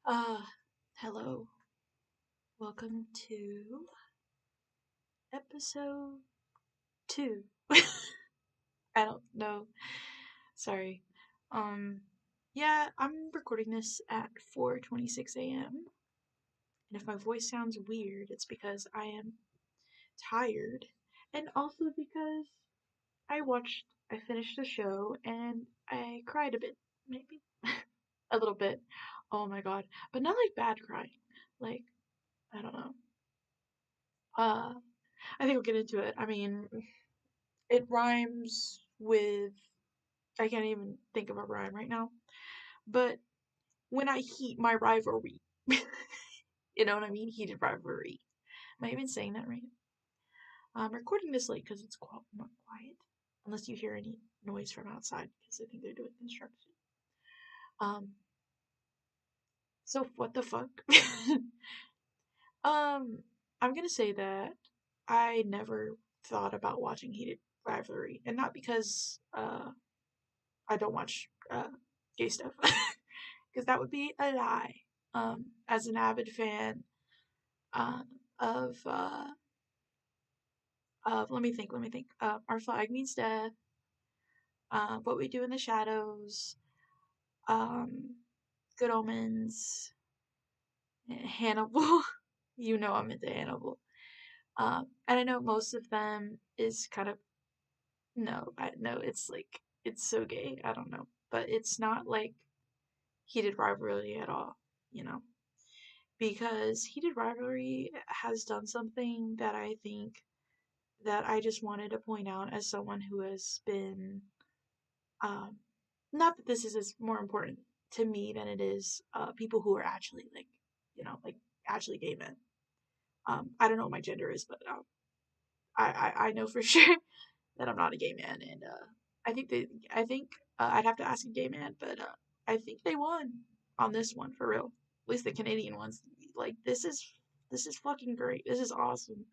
Uh, Hello. Welcome to episode 2. I don't know. Sorry. Um, yeah, I'm recording this at 4:26 a.m. And if my voice sounds weird, it's because I am tired and also because I finished the show and I cried a bit, maybe. A little bit. Oh my god. But not like bad crying. Like, I don't know. Uh, I think we'll get into it. I mean, it rhymes with I can't even think of a rhyme right now. But when I heat my rivalry, you know what I mean? Heated rivalry. Am I even saying that right? I'm recording this late because it's not quiet, unless you hear any noise from outside because I think they're doing construction. Um, so what the fuck? um, I'm gonna say that I never thought about watching Heated Rivalry, and not because I don't watch gay stuff, because that would be a lie. As an avid fan uh, of let me think. Our Flag Means Death, What We Do in the Shadows, um, Good Omens, Hannibal. You know I'm into Hannibal. And I know most of them is kind of no, I no, it's like it's so gay. I don't know, but it's not like heated rivalry at all. You know. Because Heated Rivalry has done something that I think that I just wanted to point out as someone who has been, um, not that this is more important to me than it is people who are actually like, like actually gay men. I don't know what my gender is, but I know for sure that I'm not a gay man, and I think I'd have to ask a gay man, but I think they won on this one for real. At least the Canadian ones. Like this is fucking great. This is awesome.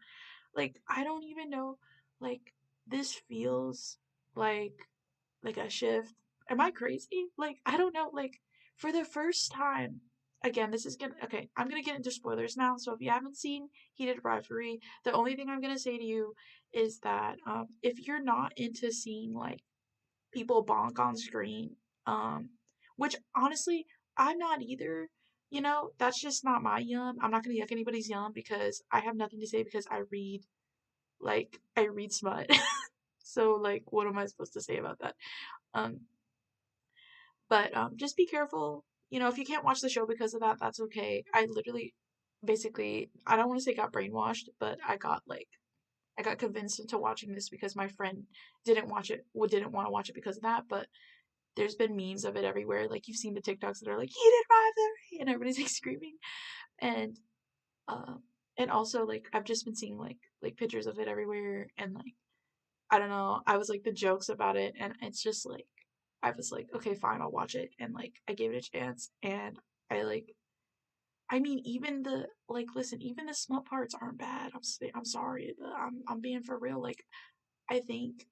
Like I don't even know. Like this feels like like a shift. Am I crazy? Like I don't know. Like for the first time. Again, this is gonna okay. I'm gonna get into spoilers now. So if you haven't seen Heated Rivalry, the only thing I'm gonna say to you is that if you're not into seeing like people bonk on screen, um, which honestly I'm not either. You know, that's just not my yum. I'm not gonna yuck anybody's yum because I have nothing to say because I read smut. So like what am I supposed to say about that? Um, but just be careful. You know, if you can't watch the show because of that, that's okay. I literally basically I don't want to say got brainwashed, but I got convinced into watching this because my friend didn't watch it, didn't want to watch it because of that. But there's been memes of it everywhere. Like you've seen the TikToks that are like heated rivalry, and everybody's like screaming. And um, and also like I've just been seeing like pictures of it everywhere, and like I don't know. I was like the jokes about it, and it's just like I was like, okay, fine, I'll watch it, and like I gave it a chance, and I like I mean, even the like, listen, even the smut parts aren't bad. I'm sorry, but I'm being for real. Like, I think,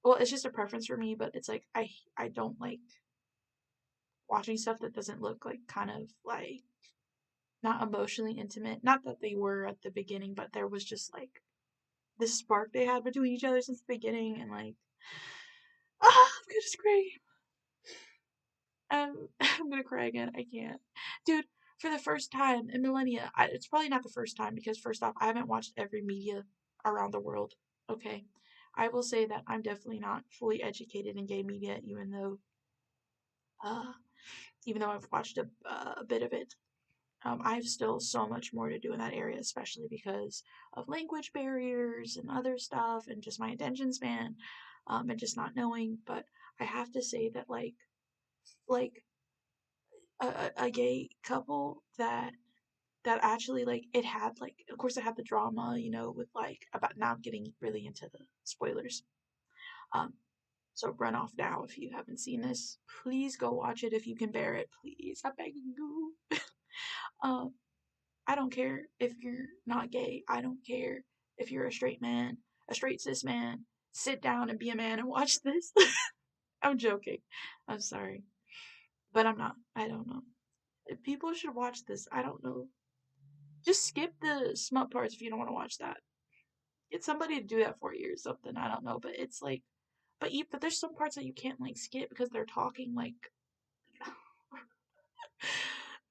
well, it's just a preference for me, but it's like I don't like watching stuff that doesn't look like kind of like not emotionally intimate. Not that they were at the beginning, but there was just like this spark they had between each other since the beginning, and like, I'm gonna scream. I'm gonna cry again. I can't, dude. For the first time in millennia, it's probably not the first time because first off, I haven't watched every media around the world. Okay, I will say that I'm definitely not fully educated in gay media, uh, even though I've watched a bit of it. I have still so much more to do in that area, especially because of language barriers and other stuff, and just my attention span, and just not knowing. But I have to say that like a gay couple that actually like it had like of course it had the drama, you know, with like about now I'm getting really into the spoilers. Um so run off now if you haven't seen this. Please go watch it if you can bear it, please. I'm begging you. um I don't care if you're not gay. I don't care if you're a straight man, a straight cis man. Sit down and be a man and watch this. I'm joking. I'm sorry. But I'm not. I don't know. People should watch this. I don't know. Just skip the smut parts if you don't want to watch that. Get somebody to do that for you or something. I don't know, but it's like, but there's some parts that you can't like skip because they're talking like.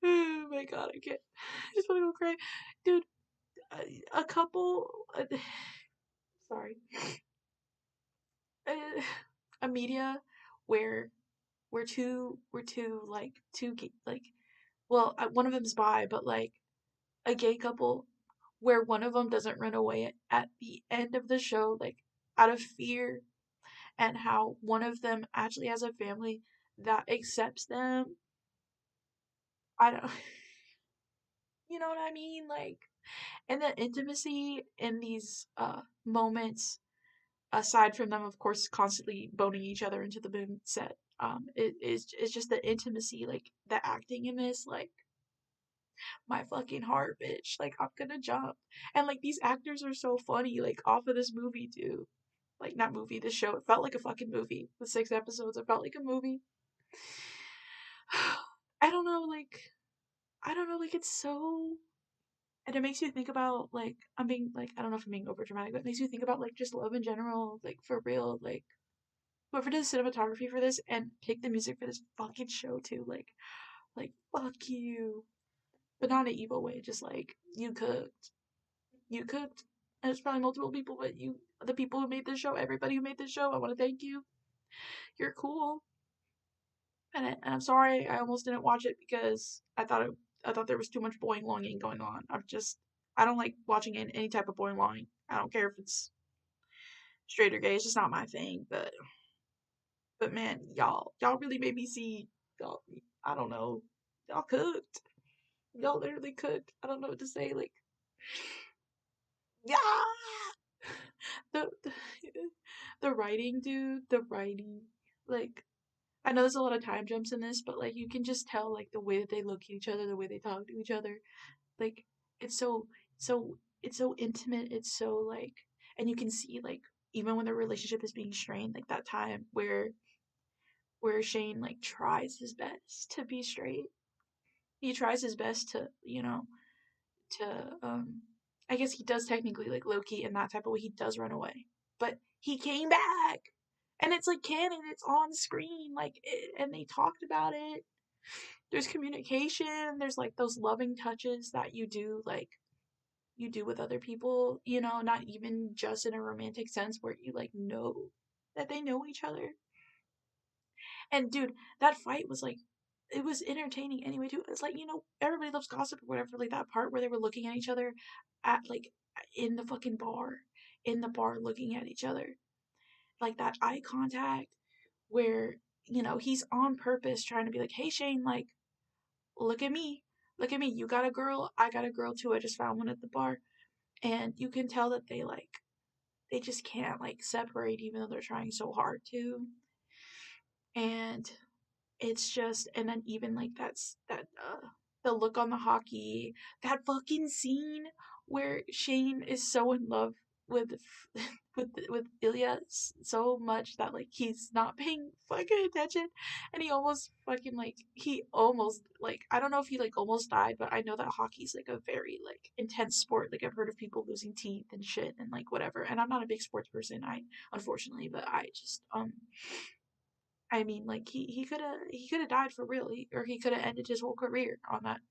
Oh my god, I can't. I just want to go cry, dude. A couple. Sorry. Uh, a media where we're two like like well one of them's bi but like a gay couple where one of them doesn't run away at the end of the show like out of fear and how one of them actually has a family that accepts them. I don't you know what I mean, like, and the intimacy in these moments aside from them of course constantly boning each other into the moon set, it is it's just the intimacy, like the acting in this, like my fucking heart, bitch. Like I'm gonna jump. And like these actors are so funny, like off of this movie too. Like not movie, this show. It felt like a fucking movie. The 6 episodes, it felt like a movie. I don't know, like I don't know, like it's so and it makes you think about like I'm being like I don't know if I'm being over dramatic, but it makes you think about like just love in general, like for real, like whoever did cinematography for this and picked the music for this fucking show too, like fuck you. But not in an evil way, just like you cooked. You cooked. And it's probably multiple people, but you, the people who made this show, everybody who made this show, I want to thank you. You're cool. And I'm sorry I almost didn't watch it because I thought there was too much boing longing going on. I don't like watching any type of boing longing. I don't care if it's straight or gay. It's just not my thing. But man, y'all really made me see y'all. I don't know. Y'all cooked. Y'all literally cooked. I don't know what to say. Like yeah. The the writing, dude, the writing. Like I know there's a lot of time jumps in this, but like you can just tell like the way that they look at each other, the way they talk to each other. Like it's it's so intimate. It's so like and you can see like even when the relationship is being strained, like that time where Shane like tries his best to be straight. He tries his best to, to I guess he does technically like Loki in that type of way he does run away. But he came back. And it's like canon, it's on screen, and they talked about it. There's communication, there's like those loving touches that you do with other people, not even just in a romantic sense where you like know that they know each other. And dude, that fight was like it was entertaining anyway too. It's like, everybody loves gossip or whatever, like that part where they were looking at each other at like in the fucking bar, in the bar looking at each other. Like that eye contact where, he's on purpose trying to be like, "Hey Shane, like look at me. Look at me. You got a girl, I got a girl too. I just found one at the bar." And you can tell that they just can't like separate even though they're trying so hard to. And it's just and then even like the look on the hockey, that fucking scene where Shane is so in love with with Ilya so much that like he's not paying fucking attention and he almost like I don't know if he like almost died, but I know that hockey's like a very like intense sport. Like I've heard of people losing teeth and shit and like whatever. And I'm not a big sports person, I unfortunately, but I just I mean, like he could have died for real, or he could have ended his whole career on that,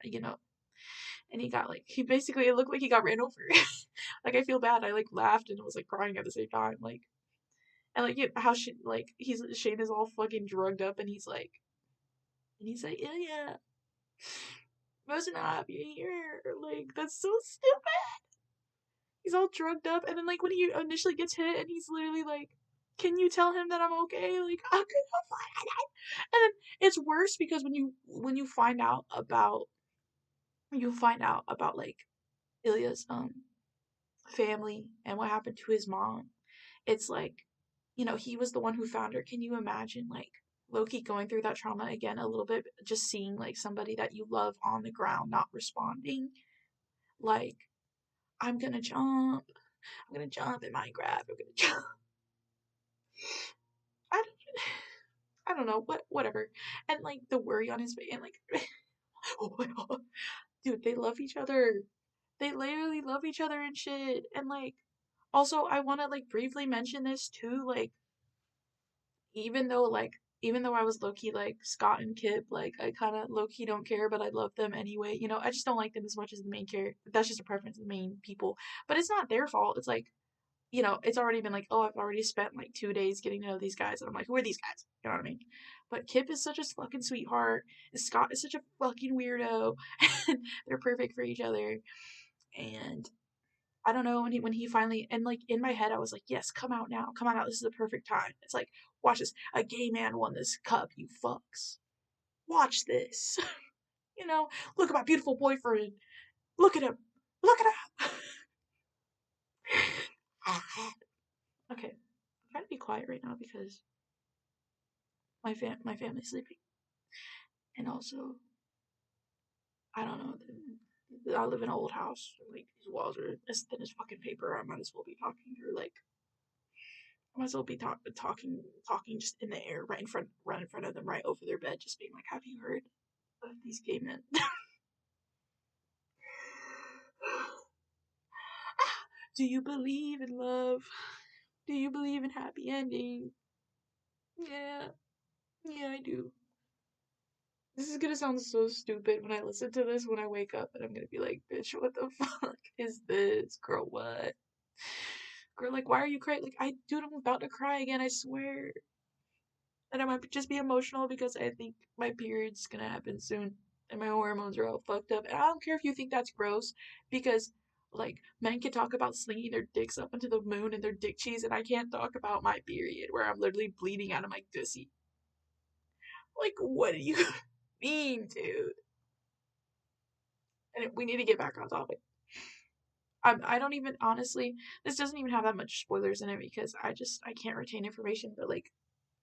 And he got like he basically it looked like he got ran over. Like I feel bad. I like laughed and was like crying at the same time. Like and like how she like he's Shane is all fucking drugged up and he's like yeah, wasn't up you're here. Like that's so stupid. He's all drugged up and then like when he initially gets hit and he's literally like, "Can you tell him that I'm okay?" Like I'm gonna and then it's worse because when you find out about like Ilya's family and what happened to his mom, it's like, he was the one who found her. Can you imagine like Loki going through that trauma again a little bit, just seeing like somebody that you love on the ground not responding? Like, I'm gonna jump. I'm gonna jump in Minecraft. I'm gonna jump. I don't, I don't know, whatever. And like the worry on his face and like Oh my god. Dude, they love each other. They literally love each other and shit. And like, also, I want to like briefly mention this too. Like, even though like, even though I was low key like Scott and Kip, like I kind of low key don't care, but I love them anyway. You know, I just don't like them as much as the main character. That's just a preference of the main people. But it's not their fault. It's like, you know, it's already been like, oh, I've already spent like 2 days getting to know these guys, and I'm like, who are these guys? You know what I mean? But Kip is such a fucking sweetheart, and Scott is such a fucking weirdo, and they're perfect for each other. And I don't know when he finally, and like in my head I was like, yes, come out now, come on out. This is the perfect time. It's like, watch this. A gay man won this cup. You fucks. Watch this. You know, look at my beautiful boyfriend. Look at him. Look at him. Okay, I'm trying to be quiet right now because my family's sleeping, and also I don't know. I live in an old house. Like these walls are as thin as fucking paper. I might as well be talking through like I might as well be talking just in the air right in front of them, right over their bed, just being like, "Have you heard of these gay men? Do you believe in love? Do you believe in happy ending? Yeah, yeah, I do." This is gonna sound so stupid when I listen to this when I wake up, and I'm gonna be like, "Bitch, what the fuck is this, girl? What?" Girl, like, why are you crying? Like, dude, I'm about to cry again, I swear. And I might just be emotional because I think my period's gonna happen soon. And my hormones are all fucked up. And I don't care if you think that's gross because, like, men can talk about slinging their dicks up into the moon and their dick cheese, and I can't talk about my period where I'm literally bleeding out of my gussy. Like, what do you mean, dude? And we need to get back on topic. I don't even, honestly, this doesn't even have that much spoilers in it because I can't retain information, but like,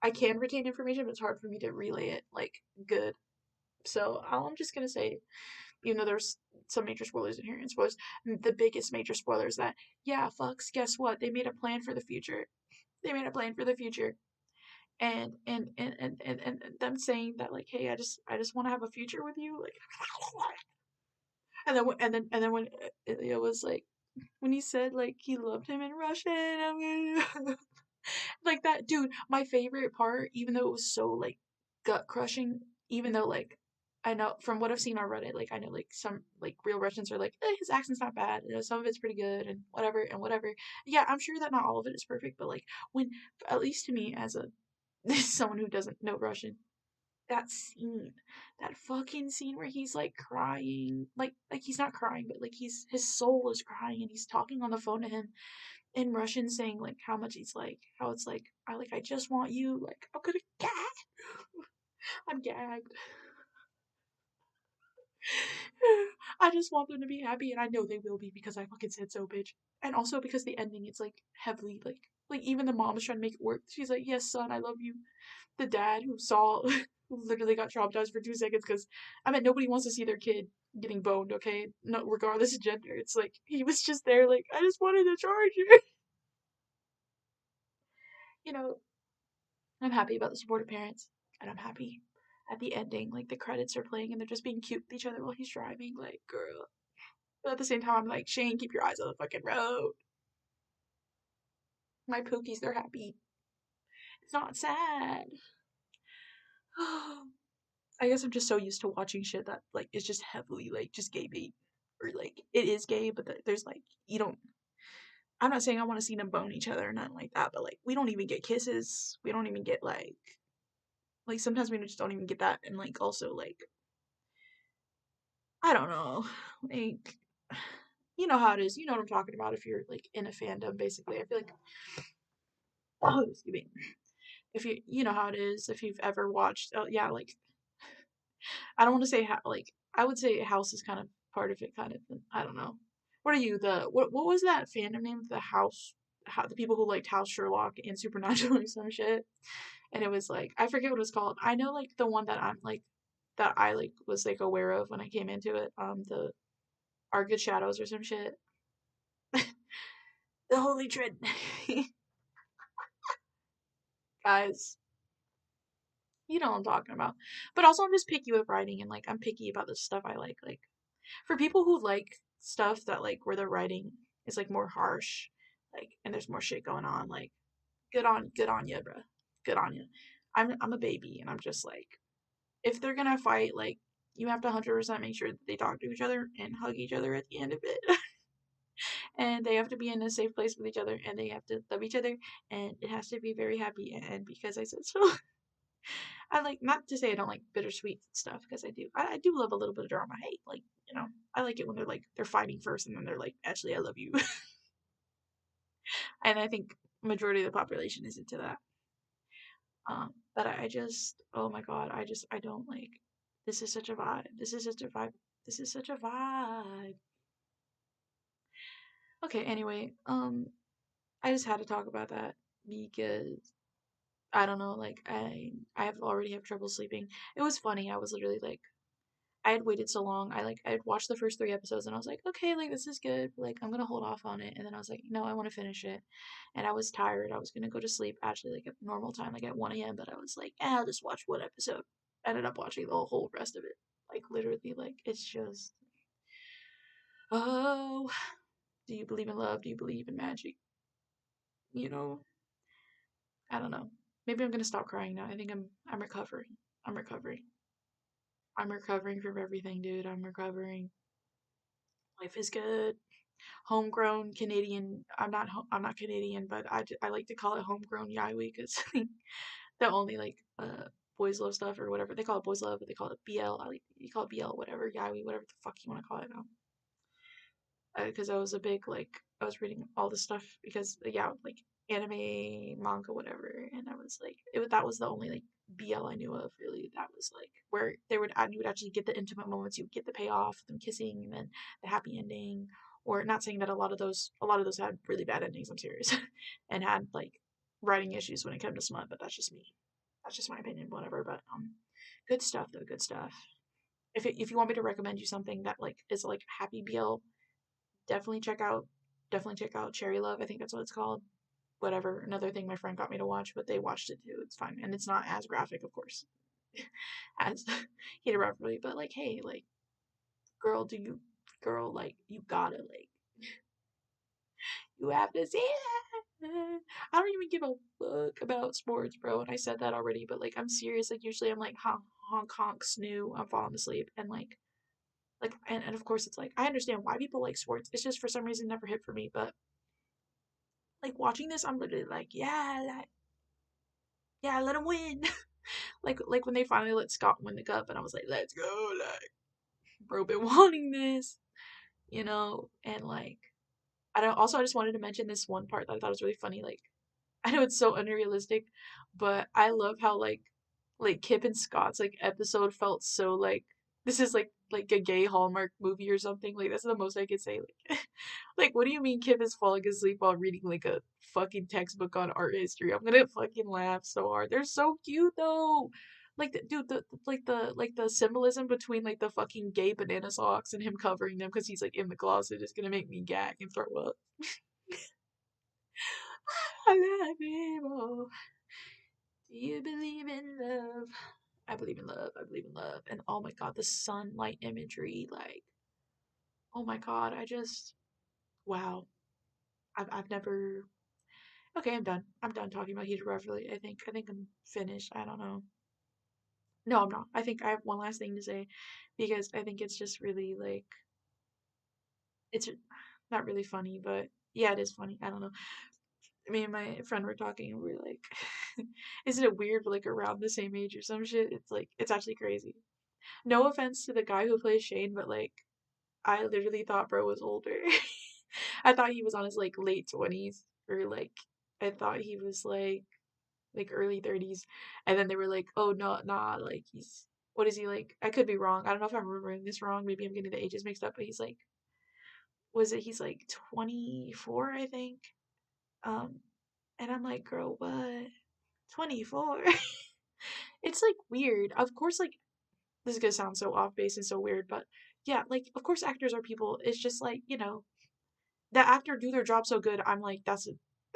I can retain information, but it's hard for me to relay it like good. So all I'm just gonna say, even though there's some major spoilers in here, and spoilers, the biggest major spoiler is that yeah, fucks. Guess what? They made a plan for the future. They made a plan for the future, and them saying that like, hey, I just want to have a future with you, like, and then when it was like when he said like he loved him in Russian, I mean, like that dude, my favorite part, even though it was so like gut crushing, even though like I know from what I've seen on Reddit, like I know like some like real Russians are like, his accent's not bad, you know, some of it's pretty good and whatever and whatever. Yeah, I'm sure that not all of it is perfect, but like when at least to me as a someone who doesn't know Russian, that scene, that fucking scene where he's like crying, like he's not crying, but like his soul is crying and he's talking on the phone to him in Russian saying like how much he's like how it's like I just want you, like I'm gonna gag. I'm gagged. I just want them to be happy and I know they will be because I fucking said so, bitch. And also because the ending it's like heavily like even the mom is trying to make it work. She's like, yes son, I love you. The dad who saw who literally got traumatized for 2 seconds because I mean nobody wants to see their kid getting boned, okay? No, regardless of gender. It's like he was just there like I just wanted to charge you. You know, I'm happy about the supportive parents, and I'm happy at the ending. Like the credits are playing, and they're just being cute with each other while he's driving. Like, girl. But at the same time, I'm like, Shane, keep your eyes on the fucking road. My pookies, they're happy. It's not sad. I guess I'm just so used to watching shit that like is just heavily like just gay bait, or like it is gay, but there's like you don't. I'm not saying I want to see them bone each other or nothing like that, but like we don't even get kisses. We don't even get like sometimes we just don't even get that, and like also like I don't know. Like, you know how it is. You know what I'm talking about if you're like in a fandom, basically. I feel like, oh, excuse me. If you know how it is. If you've ever watched, yeah, like, I don't want to say how, like, I would say House is kind of part of it, kind of. I don't know. What are you, what was that fandom name? The House, how, the people who liked House Sherlock and Supernatural or some shit. And it was like, I forget what it's called. I know, like, the one that I'm like, that I like was like aware of when I came into it. The Our Good Shadows or some shit. The Holy Trinity. Guys, You know what I'm talking about. But also, I'm just picky with writing, and like I'm picky about the stuff I like. Like for people who like stuff that like where the writing is like more harsh, like and there's more shit going on, like good on you, bruh. Good on you. I'm a baby, and I'm just like if they're gonna fight, like you have to 100% make sure that they talk to each other and hug each other at the end of it. And they have to be in a safe place with each other, and they have to love each other, and it has to be very happy, and because I said so. I like not to say I don't like bittersweet stuff because I do. I do love a little bit of drama. Hey, like you know, I like it when they're like they're fighting first and then they're like, actually, I love you. And I think majority of the population is into that. But I just, oh my god, I don't like. This is such a vibe. This is such a vibe. This is such a vibe. Okay, anyway, I just had to talk about that because I don't know, like I have already have trouble sleeping. It was funny. I was literally like I had waited so long. I had watched the first 3 episodes and I was like, okay, like this is good. Like I'm gonna hold off on it. And then I was like, no, I want to finish it. And I was tired. I was gonna go to sleep actually like at normal time, like at 1 a.m. But I was like, I'll just watch one episode. I ended up watching the whole rest of it. Like literally, like it's just oh, do you believe in love? Do you believe in magic? You know, I don't know. Maybe I'm gonna stop crying now. I think I'm recovering. I'm recovering. I'm recovering from everything, dude. I'm recovering. Life is good. Homegrown Canadian. I'm not Canadian, but I like to call it homegrown Yaoi because the only like boys love stuff or whatever they call it boys love, but they call it BL. I like you call it BL, whatever Yaoi, whatever the fuck you want to call it. Because I was a big like I was reading all this stuff because yeah like anime manga whatever, and I was like that was the only like BL I knew of really that was like where they would you would actually get the intimate moments, you would get the payoff, them kissing, and then the happy ending. Or not saying that a lot of those had really bad endings. I'm serious, and had like writing issues when it came to smut, but that's just me. That's just my opinion, whatever. But good stuff though, good stuff. If you want me to recommend you something that like is like happy BL, definitely check out Cherry Love. I think that's what it's called. Whatever. Another thing my friend got me to watch, but they watched it too. It's fine, and it's not as graphic, of course, as Hate Rivalry. But like, hey, like, girl, girl, like, you gotta like, you have to see it. I don't even give a fuck about sports, bro. And I said that already, but like, I'm serious. Like, usually I'm like, honk, honk, snoo. I'm falling asleep, and like, and of course, it's like I understand why people like sports. It's just for some reason never hit for me, but like watching this, I'm literally like, yeah, yeah, let him win. Like when they finally let Scott win the cup, and I was like, let's go, like, bro, been wanting this, you know. And like, I don't. Also, I just wanted to mention this one part that I thought was really funny. Like, I know it's so unrealistic, but I love how like Kip and Scott's like episode felt so like this is like a gay Hallmark movie or something. Like that's the most I could say. Like like what do you mean Kip is falling asleep while reading like a fucking textbook on art history? I'm gonna fucking laugh so hard. They're so cute though. Like dude, the symbolism between like the fucking gay banana socks and him covering them because he's like in the closet is gonna make me gag and throw up. I love him. Oh. Do you believe in love? I believe in love. I believe in love. And oh my god, the sunlight imagery, like, oh my god, I just, wow. I've never. Okay, I'm done. I'm done talking about Heated Revelry. I think I'm finished. I don't know. No, I'm not. I think I have one last thing to say because I think it's just really like it's not really funny, but yeah, it is funny. I don't know. Me and my friend were talking and we were like, isn't it weird? We're like around the same age or some shit. It's like it's actually crazy. No offense to the guy who plays Shane, but like I literally thought bro was older. I thought he was on his like late 20s or like I thought he was like early 30s. And then they were like, "Oh no, nah, like he's what is he like? I could be wrong. I don't know if I'm remembering this wrong. Maybe I'm getting the ages mixed up, but he's like he's like 24, I think. Um and I'm like, "Girl, what? 24?" It's like weird. Of course like this is gonna sound so off base and so weird, but yeah, like of course actors are people. It's just like, that actor do their job so good. I'm like,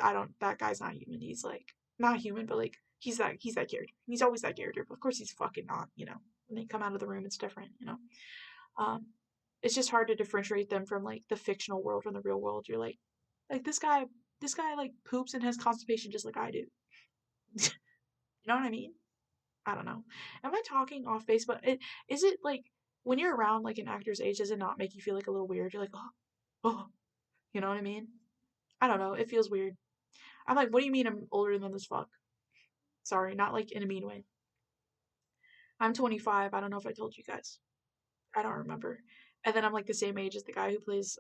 I don't that guy's not human. He's like not human, but like He's that character. He's always that character, but of course he's fucking not. When they come out of the room, it's different. Um, it's just hard to differentiate them from like the fictional world from the real world. You're like this guy like poops and has constipation just like I do. You know what I mean? I don't know. Am I talking off base? But is it like when you're around like an actor's age, does it not make you feel like a little weird? You're like, oh, you know what I mean? I don't know. It feels weird. I'm like, what do you mean I'm older than this fuck? Sorry, not like in a mean way. I'm 25. I don't know if I told you guys. I don't remember. And then I'm like the same age as the guy who plays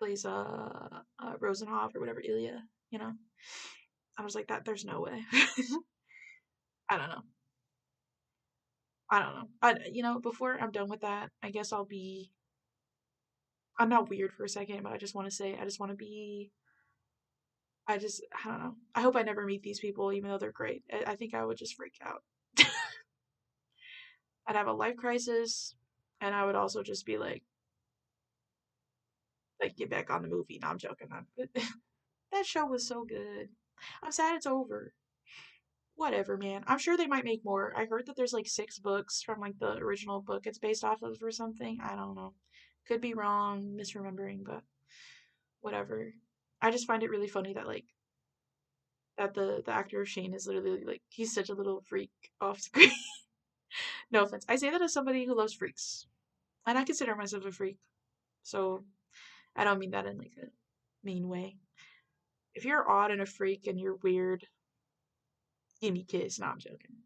Rosenhoff or whatever, Ilya. You know. I was like that. There's no way. I don't know. I don't know. Before I'm done with that, I guess I'll be. I'm not weird for a second, but I just want to say I just want to be. I don't know. I hope I never meet these people, even though they're great. I think I would just freak out. I'd have a life crisis, and I would also just be like get back on the movie. No, I'm joking. That show was so good. I'm sad it's over. Whatever, man. I'm sure they might make more. I heard that there's like 6 books from like the original book it's based off of or something. I don't know. Could be wrong, misremembering, but whatever. I just find it really funny that the actor of Shane is literally like he's such a little freak off screen. No offense. I say that as somebody who loves freaks. And I consider myself a freak. So I don't mean that in like a mean way. If you're odd and a freak and you're weird, give me a kiss. No, I'm joking.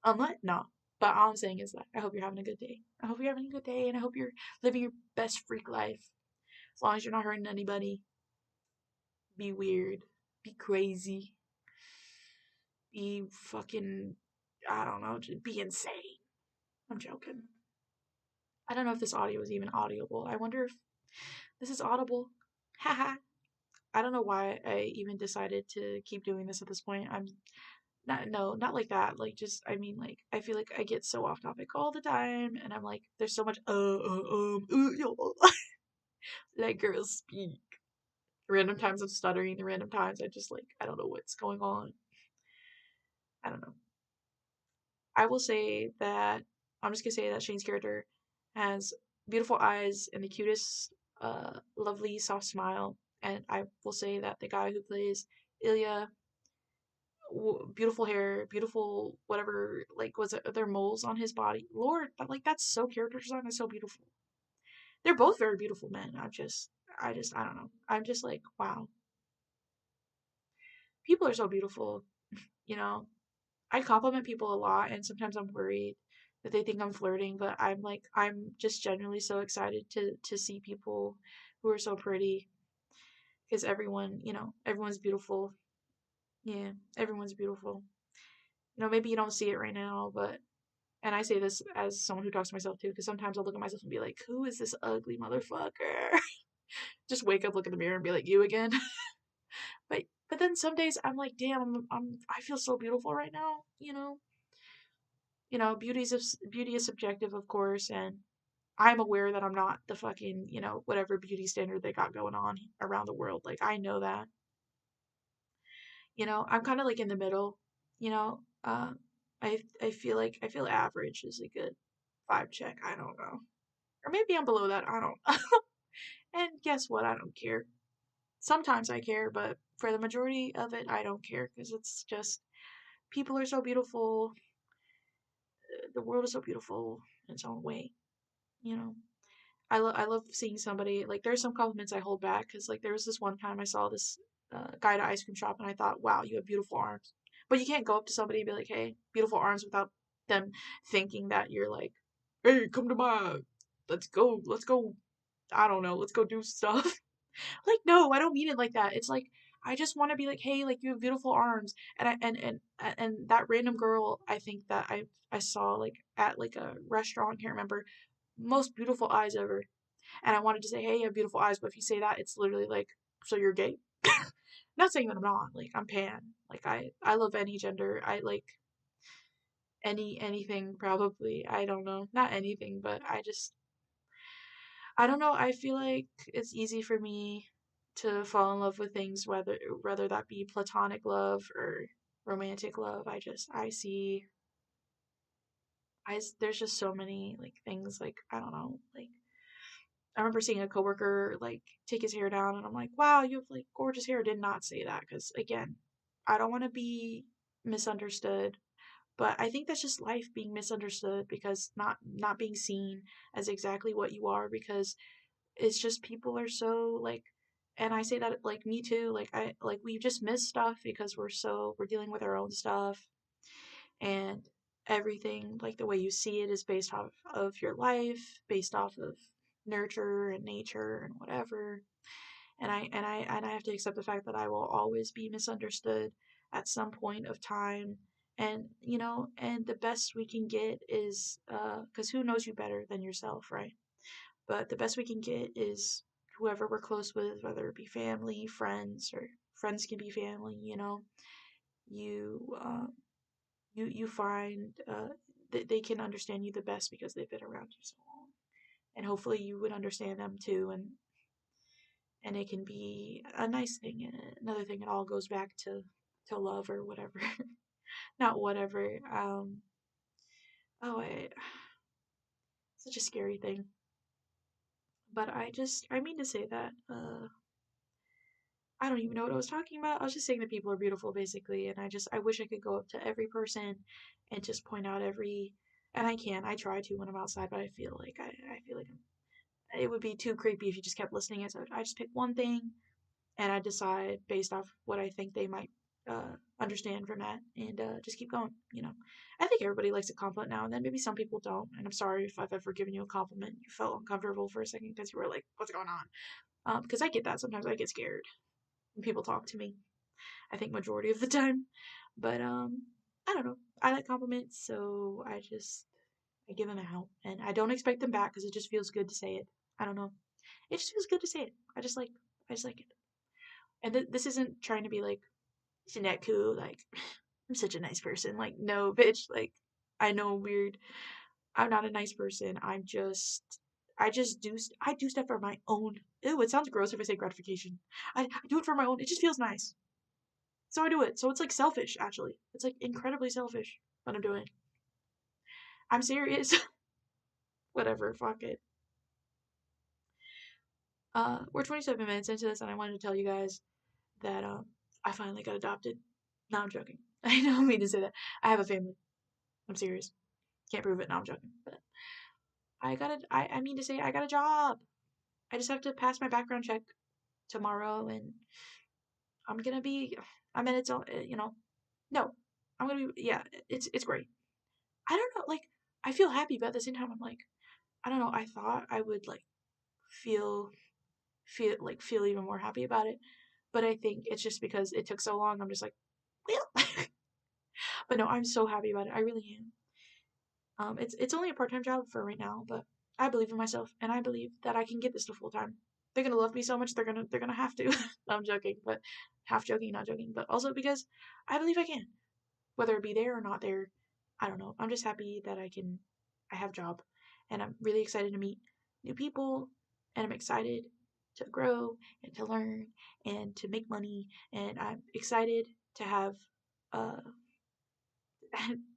Unless no. But all I'm saying is that I hope you're having a good day. I hope you're having a good day and I hope you're living your best freak life. As long as you're not hurting anybody. Be weird. Be crazy. Be fucking I don't know, just be insane. I'm joking. I don't know if this audio is even audible. I wonder if this is audible. Haha. I don't know why I even decided to keep doing this at this point. I'm not no, not like that. Like just I mean like I feel like I get so off topic all the time and I'm like there's so much yo. Let girls speak. The random times I'm stuttering, the random times I just like I don't know what's going on. I don't know. I will say that I'm just gonna say that Shane's character has beautiful eyes and the cutest, lovely, soft smile. And I will say that the guy who plays Ilya, beautiful hair, beautiful whatever. Like, was it there moles on his body? Lord, that's so character design is so beautiful. They're both very beautiful men. I don't know. I'm just like, wow, people are so beautiful. You know, I compliment people a lot, and sometimes I'm worried that they think I'm flirting, but I'm just genuinely so excited to see people who are so pretty because everyone's beautiful. Yeah, everyone's beautiful. Maybe you don't see it right now, but and I say this as someone who talks to myself too, because sometimes I'll look at myself and be like, "Who is this ugly motherfucker?" Just wake up, look in the mirror, and be like, "You again." but then some days I'm like, "Damn, I feel so beautiful right now." Beauty is subjective, of course, and I'm aware that I'm not the fucking, whatever beauty standard they got going on around the world. Like I know that. I'm kind of like in the middle. You know, I feel average is a good vibe check. I don't know, or maybe I'm below that. I don't. And guess what? I don't care. Sometimes I care, but for the majority of it, I don't care because it's just people are so beautiful. The world is so beautiful in its own way. You know. I love seeing somebody like there's some compliments I hold back because like there was this one time I saw this guy at an ice cream shop and I thought, wow, you have beautiful arms, but you can't go up to somebody and be like, hey, beautiful arms without them thinking that you're like, hey, come to my, let's go, I don't know, let's go do stuff. Like no, I don't mean it like that. It's like I just want to be like, hey, like you have beautiful arms, and that random girl I think that I saw like at like a restaurant, can't remember, most beautiful eyes ever. And I wanted to say, hey, you have beautiful eyes, but if you say that, it's literally like, so you're gay? Not saying that I'm not. Like, I'm pan. Like, I love any gender. I like anything, probably. I don't know. Not anything, but I don't know. I feel like it's easy for me to fall in love with things, whether that be platonic love or romantic love. I see, there's just so many like things like I don't know, like I remember seeing a coworker like take his hair down, and I'm like, wow, you have like gorgeous hair. Did not say that because again, I don't want to be misunderstood, but I think that's just life being misunderstood because not being seen as exactly what you are because it's just people are so like, and I say that like me too, like I like we just miss stuff because we're dealing with our own stuff, and everything like the way you see it is based off of your life, based off of nurture and nature and whatever. And I have to accept the fact that I will always be misunderstood at some point of time. And and the best we can get is because who knows you better than yourself, right? But the best we can get is whoever we're close with, whether it be family, friends, or friends can be family. You you find that they can understand you the best because they've been around you so long, and hopefully you would understand them too, and it can be a nice thing. And another thing, it all goes back to love or whatever, not whatever. Oh, such a scary thing. But I mean to say that I don't even know what I was talking about. I was just saying that people are beautiful, basically, and I wish I could go up to every person and just point out every, and I can. I try to when I'm outside, but I feel like it would be too creepy if you just kept listening. So I just pick one thing and I decide based off what I think they might understand from that, and just keep going. I think everybody likes a compliment now and then. Maybe some people don't, and I'm sorry if I've ever given you a compliment. You felt uncomfortable for a second because you were like, "What's going on?" Because I get that. Sometimes I get scared when people talk to me. I think majority of the time, but I don't know. I like compliments, so I give them out, and I don't expect them back because it just feels good to say it. I don't know. It just feels good to say it. I just like it. And this isn't trying to be like, isn't that cool? Like, I'm such a nice person. Like, no, bitch. Like, I know weird. I'm not a nice person. I do stuff for my own. Ew, it sounds gross if I say gratification. I do it for my own. It just feels nice. So I do it. So it's like selfish, actually. It's like incredibly selfish what I'm doing. I'm serious. Whatever, fuck it. We're 27 minutes into this, and I wanted to tell you guys that I finally got adopted. No, I'm joking. I don't mean to say that. I have a family. I'm serious. Can't prove it. No, I'm joking. But I mean to say I got a job. I just have to pass my background check tomorrow, and I'm gonna be. I mean, it's all No, I'm gonna be. Yeah, it's great. I don't know. Like, I feel happy, but at the same time, I'm like, I don't know. I thought I would like feel feel even more happy about it, but I think it's just because it took so long. I'm just like, well, but no, I'm so happy about it. I really am. It's only a part-time job for right now, but I believe in myself, and I believe that I can get this to full-time. They're gonna love me so much, they're gonna have to. No, I'm joking, but half joking, not joking, but also because I believe I can, whether it be there or not there. I don't know. I'm just happy that I have a job, and I'm really excited to meet new people, and I'm excited to grow and to learn and to make money, and I'm excited to have uh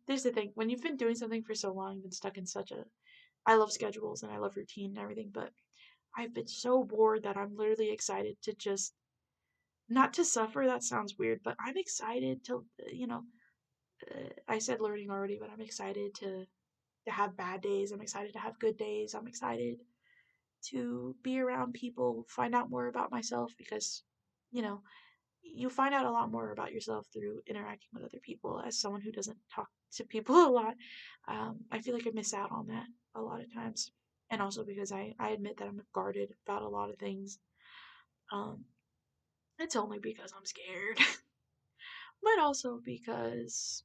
there's the thing, when you've been doing something for so long, you've been stuck in such a I love schedules and I love routine and everything, but I've been so bored that I'm literally excited to just not to suffer. That sounds weird, but I'm excited to I said learning already, but I'm excited to have bad days. I'm excited to have good days. I'm excited to be around people, find out more about myself because you know you find out a lot more about yourself through interacting with other people. As someone who doesn't talk to people a lot, I feel like I miss out on that a lot of times. And also because I admit that I'm guarded about a lot of things. Um, it's only because I'm scared, but also because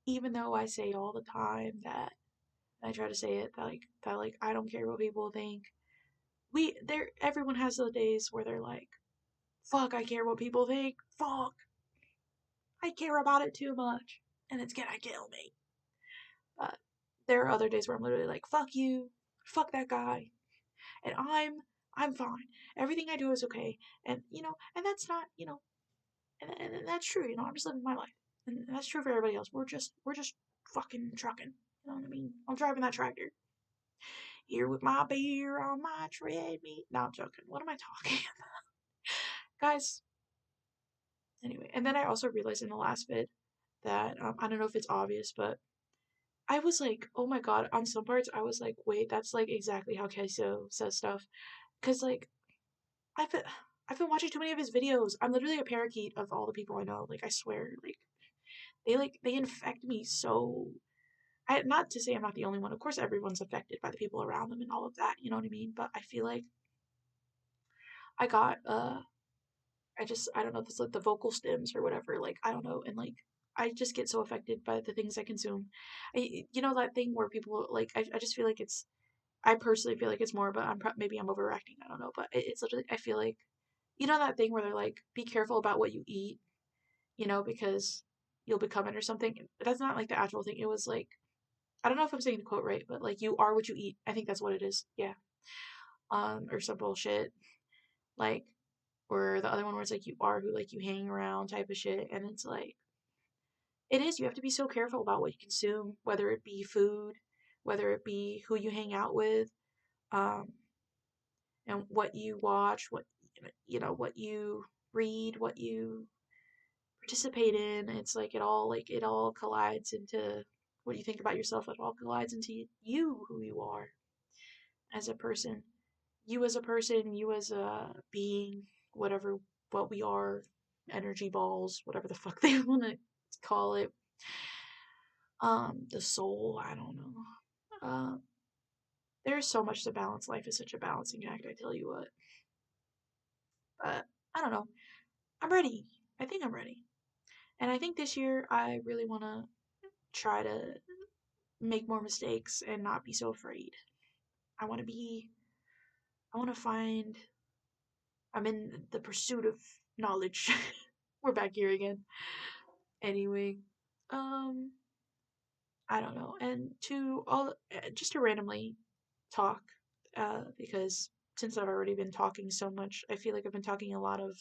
even though I say all the time that I try to say it that like I don't care what people think. Everyone has those days where they're like, fuck, I care what people think. Fuck, I care about it too much, and it's gonna kill me. But there are other days where I'm literally like, fuck you, fuck that guy, and I'm fine. Everything I do is okay, and and that's not and that's true. I'm just living my life. And that's true for everybody else. We're just fucking trucking. You know what I mean? I'm driving that tractor. Here with my beer on my treadmill. No, I'm joking. What am I talking about? Guys, anyway. And then I also realized in the last vid that, I don't know if it's obvious, but I was like, oh my god, on some parts I was like, wait, that's like exactly how Queso says stuff. Cause like I've been I've been watching too many of his videos. I'm literally a parakeet of all the people I know. Like I swear, like they infect me so. I not to say I'm not the only one. Of course, everyone's affected by the people around them and all of that. You know what I mean? But I feel like I got I don't know, this like the vocal stems or whatever. Like I don't know, and like I just get so affected by the things I consume. You know that thing where people like I just feel like it's I personally feel like it's more, but maybe I'm overreacting. I don't know, but it's literally I feel like you know that thing where they're like, be careful about what you eat, because you'll become it or something. That's not like the actual thing. It was like I don't know if I'm saying the quote right, but like you are what you eat. I think that's what it is. Yeah. Or some bullshit like, or the other one where it's like you are who like you hang around type of shit, and it's like it is. You have to be so careful about what you consume, whether it be food, whether it be who you hang out with, um, and what you watch, what you read, what you participate in. It's like it all collides into what you think about yourself. It all collides into you, who you are as a person. You as a person, you as a being, whatever what we are, energy balls, whatever the fuck they want to call it. The soul, I don't know. There's so much to balance. Life is such a balancing act, I tell you what. But I don't know. I'm ready. I think I'm ready. And I think this year I really want to try to make more mistakes and not be so afraid. I want to be, I want to find, I'm in the pursuit of knowledge. We're back here again. Anyway, um, I don't know. And just to randomly talk, because since I've already been talking so much, I feel like I've been talking a lot of,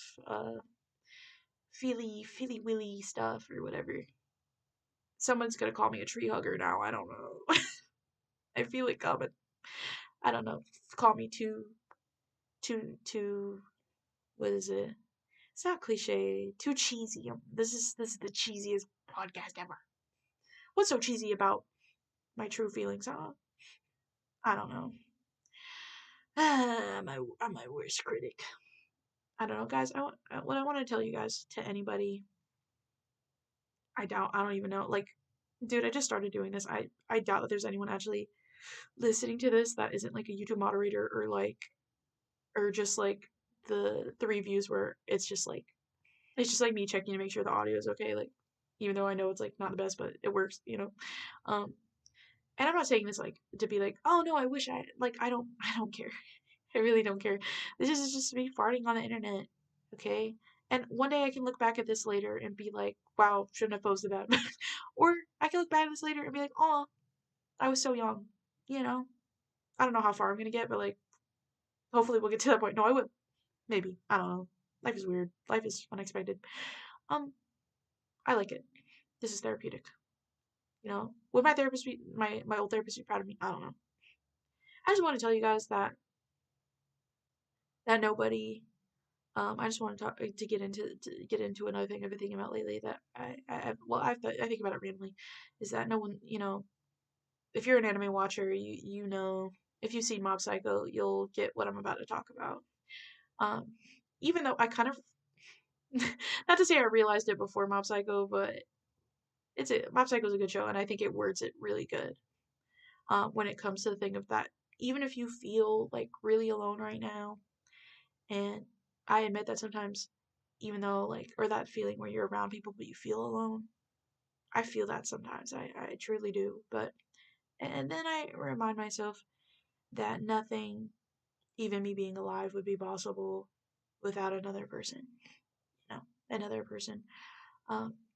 feely willy stuff or whatever. Someone's gonna call me a tree hugger now. I don't know. I feel it coming. I don't know. Call me too. What is it? It's not cliche. Too cheesy. This is the cheesiest podcast ever. What's so cheesy about my true feelings? Huh? I don't know. I'm my worst critic. I don't know, guys. What I want to tell you guys to anybody. I doubt. I don't even know. Like, dude, I just started doing this. I doubt that there's anyone actually listening to this that isn't like a YouTube moderator or just like the reviews where it's just like me checking to make sure the audio is okay. Like, even though I know it's like not the best, but it works. Um, and I'm not saying this like to be like, oh no, I wish I don't care. I really don't care. This is just me farting on the internet, okay? And one day I can look back at this later and be like, wow, shouldn't have posted that. Or I can look back at this later and be like, oh, I was so young, you know? I don't know how far I'm gonna get, but like, hopefully we'll get to that point. No, I would. Maybe. I don't know. Life is weird. Life is unexpected. Um, I like it. This is therapeutic. Would my therapist be my old therapist be proud of me? I don't know. I just want to tell you guys that nobody. I just want to talk to get into another thing I've been thinking about lately that I think about it randomly, is that no one if you're an anime watcher you know if you've seen Mob Psycho you'll get what I'm about to talk about. Um, Even though I kind of not to say I realized it before Mob Psycho, but Mob Psycho is a good show and I think it words it really good. When it comes to the thing of that, even if you feel like really alone right now, and I admit that sometimes, even though like, or that feeling where you're around people but you feel alone, I feel that sometimes. I truly do. And then I remind myself that nothing, even me being alive, would be possible without another person. Another person.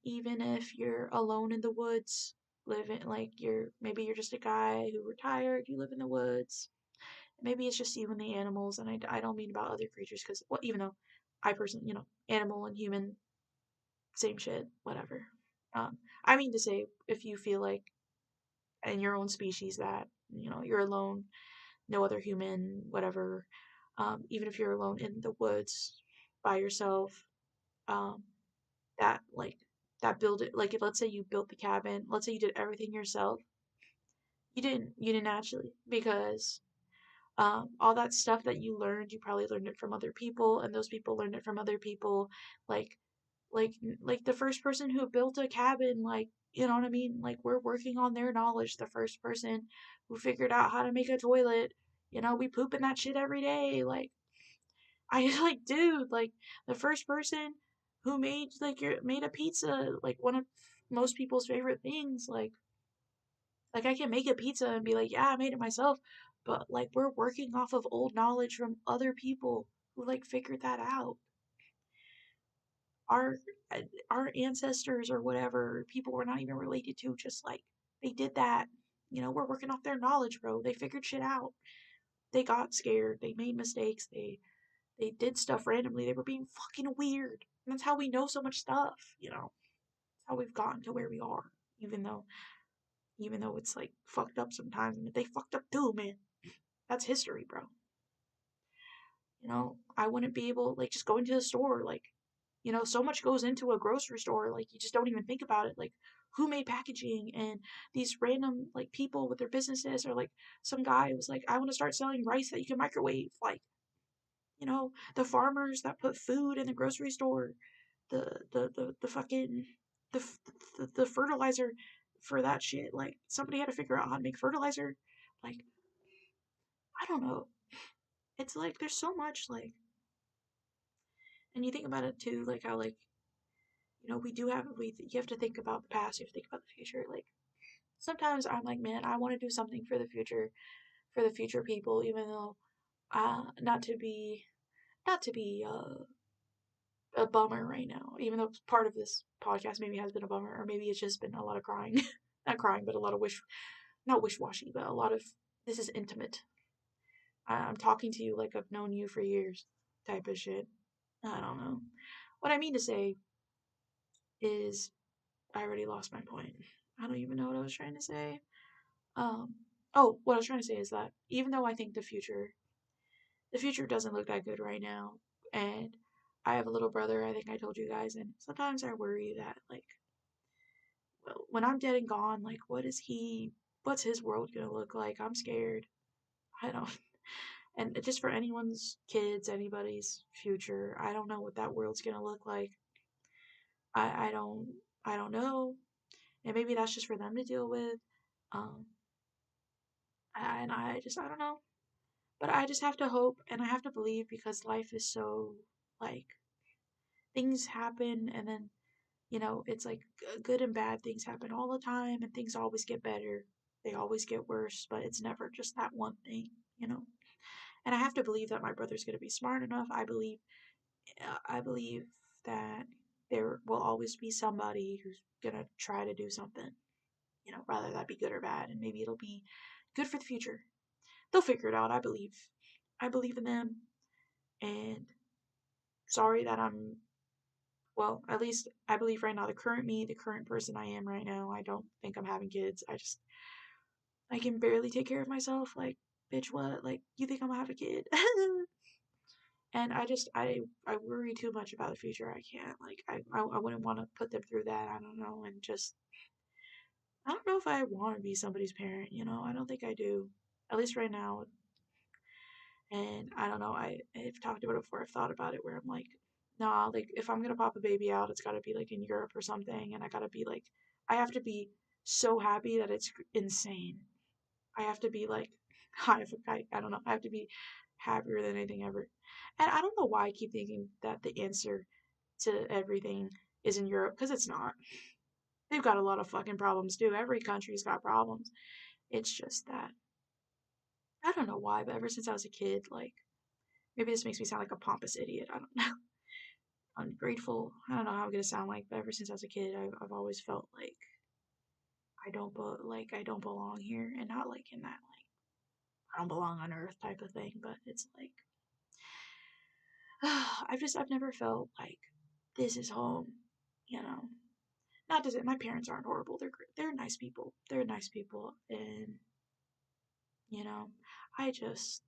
Even if you're alone in the woods, living like maybe you're just a guy who retired, you live in the woods. Maybe it's just you and the animals, and I don't mean about other creatures because, well, even though I personally, animal and human, same shit, whatever. I mean to say, if you feel like in your own species that, you're alone, no other human, whatever, even if you're alone in the woods by yourself, um, that like that build it like let's say you built the cabin, let's say you did everything yourself. You didn't actually, because all that stuff that you learned, you probably learned it from other people, and those people learned it from other people. Like, like the first person who built a cabin, like, you know what I mean? Like, we're working on their knowledge. The first person who figured out how to make a toilet, we poop in that shit every day. Like, I like, dude, like the first person who made a pizza, like one of most people's favorite things, like I can make a pizza and be like, yeah, I made it myself, but like we're working off of old knowledge from other people who like figured that out. Our our ancestors or whatever, people we're not even related to, just like they did that. We're working off their knowledge, bro. They figured shit out. They got scared. They made mistakes. They did stuff randomly. They were being fucking weird. And that's how we know so much stuff. That's how we've gotten to where we are. Even though even though it's like fucked up sometimes. I mean, they fucked up too, man. That's history, bro. I wouldn't be able, like, just going to the store, like, so much goes into a grocery store, like, you just don't even think about it, like, who made packaging, and these random, like, people with their businesses, or, like, some guy was like, I want to start selling rice that you can microwave, like, the farmers that put food in the grocery store, the fucking, the fertilizer for that shit, like, somebody had to figure out how to make fertilizer, like, I don't know, it's like, there's so much, like, and you think about it too, like how like we do have you have to think about the past, you have to think about the future. Like sometimes I'm like, man, I want to do something for the future people, even though not to be a bummer right now. Even though part of this podcast maybe has been a bummer, or maybe it's just been a lot of crying, not crying, but a lot of not wish washy, but a lot of this is intimate. I'm talking to you like I've known you for years, type of shit. I don't know. What I mean to say is I already lost my point. I don't even know what I was trying to say. Um, what I was trying to say is that even though I think the future doesn't look that good right now, and I have a little brother, I think I told you guys, and sometimes I worry that, like, well, when I'm dead and gone, like, what's his world gonna look like? I'm scared. I don't, and just for anyone's kids, anybody's future, I don't know what that world's gonna look like. I don't, I don't know, and maybe that's just for them to deal with. Um, and I don't know. But I just have to hope and I have to believe, because life is so, like, things happen, and then, it's like good and bad things happen all the time, and things always get better. They always get worse, but it's never just that one thing, you know? And I have to believe that my brother's going to be smart enough. I believe that there will always be somebody who's going to try to do something, rather that be good or bad, and maybe it'll be good for the future. They'll figure it out, I believe. I believe in them, and sorry that well, at least I believe right now, the current me, the current person I am right now, I don't think I'm having kids. I can barely take care of myself. Like, bitch, what? Like, you think I'm gonna have a kid? And I worry too much about the future. I can't. Like, I wouldn't want to put them through that. I don't know. And just, I don't know if I want to be somebody's parent, I don't think I do. At least right now, and I don't know, I've talked about it before, I've thought about it where I'm like, nah, like if I'm gonna pop a baby out, it's gotta be like in Europe or something, and I have to be so happy that it's insane. I have to be like, I don't know, I have to be happier than anything ever. And I don't know why I keep thinking that the answer to everything is in Europe, because it's not. They've got a lot of fucking problems too. Every country's got problems. It's just that, I don't know why, but ever since I was a kid, like, maybe this makes me sound like a pompous idiot. I don't know. Ungrateful. I don't know how I'm gonna sound like, but ever since I was a kid, I've always felt like I don't belong here, and not like in that like I don't belong on Earth type of thing, but it's like I've never felt like this is home, you know. not to say my parents aren't horrible. They're great. They're nice people. They're nice people, and you know, I just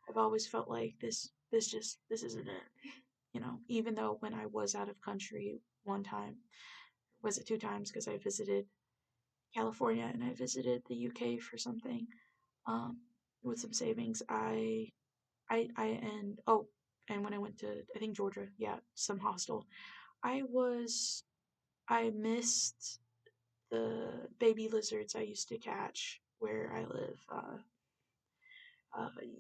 I've always felt like this isn't it. Even though when I was out of country one time, was it two times because I visited California and I visited the UK for something, um, with some savings. And oh, and when I went to I think Georgia, yeah, some hostel. I was I missed the baby lizards I used to catch where I live. Uh,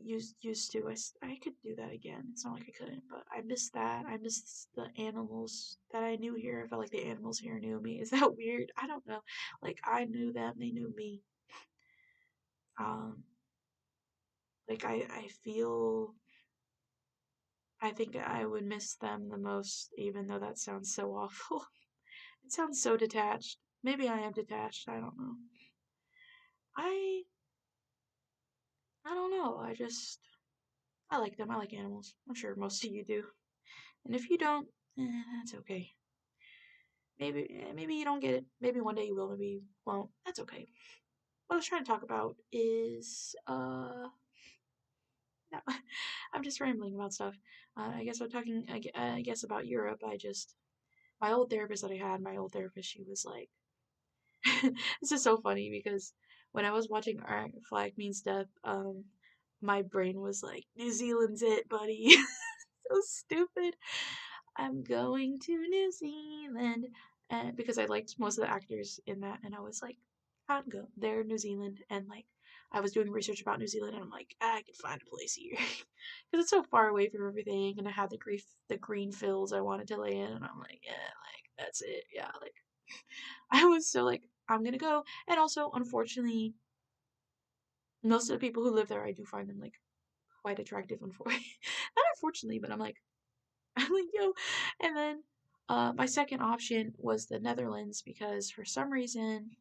used to. I could do that again. It's not like I couldn't, but I missed that. I missed the animals that I knew here. I felt like the animals here knew me. Is that weird? I don't know. Like I knew them, they knew me. Um, like I feel. I think I would miss them the most, even though that sounds so awful. It sounds so detached. Maybe I am detached. I don't know. I I don't know. I like them. I like animals. I'm sure most of you do. And if you don't, that's okay. Maybe you don't get it. Maybe one day you will. Maybe you won't. That's okay. What I was trying to talk about is no, I'm just rambling about stuff. I guess I'm talking. I guess about Europe. My old therapist that I had. My old therapist. She was like, this is so funny because when I was watching Our Flag Means Death, my brain was like, New Zealand's it, buddy. So stupid. I'm going to New Zealand. And because I liked most of the actors in that, and I was like, I'd go there, New Zealand. And like, I was doing research about New Zealand, and I'm like, I can find a place here. Because it's so far away from everything, and I had the green fields I wanted to lay in, and I'm like, yeah, like, that's it. Yeah, like, I was so like, I'm gonna go. And also, unfortunately, most of the people who live there, I do find them like quite attractive. Unfortunately, not unfortunately, but I'm like, I'm like, yo. And then my second option was the Netherlands because for some reason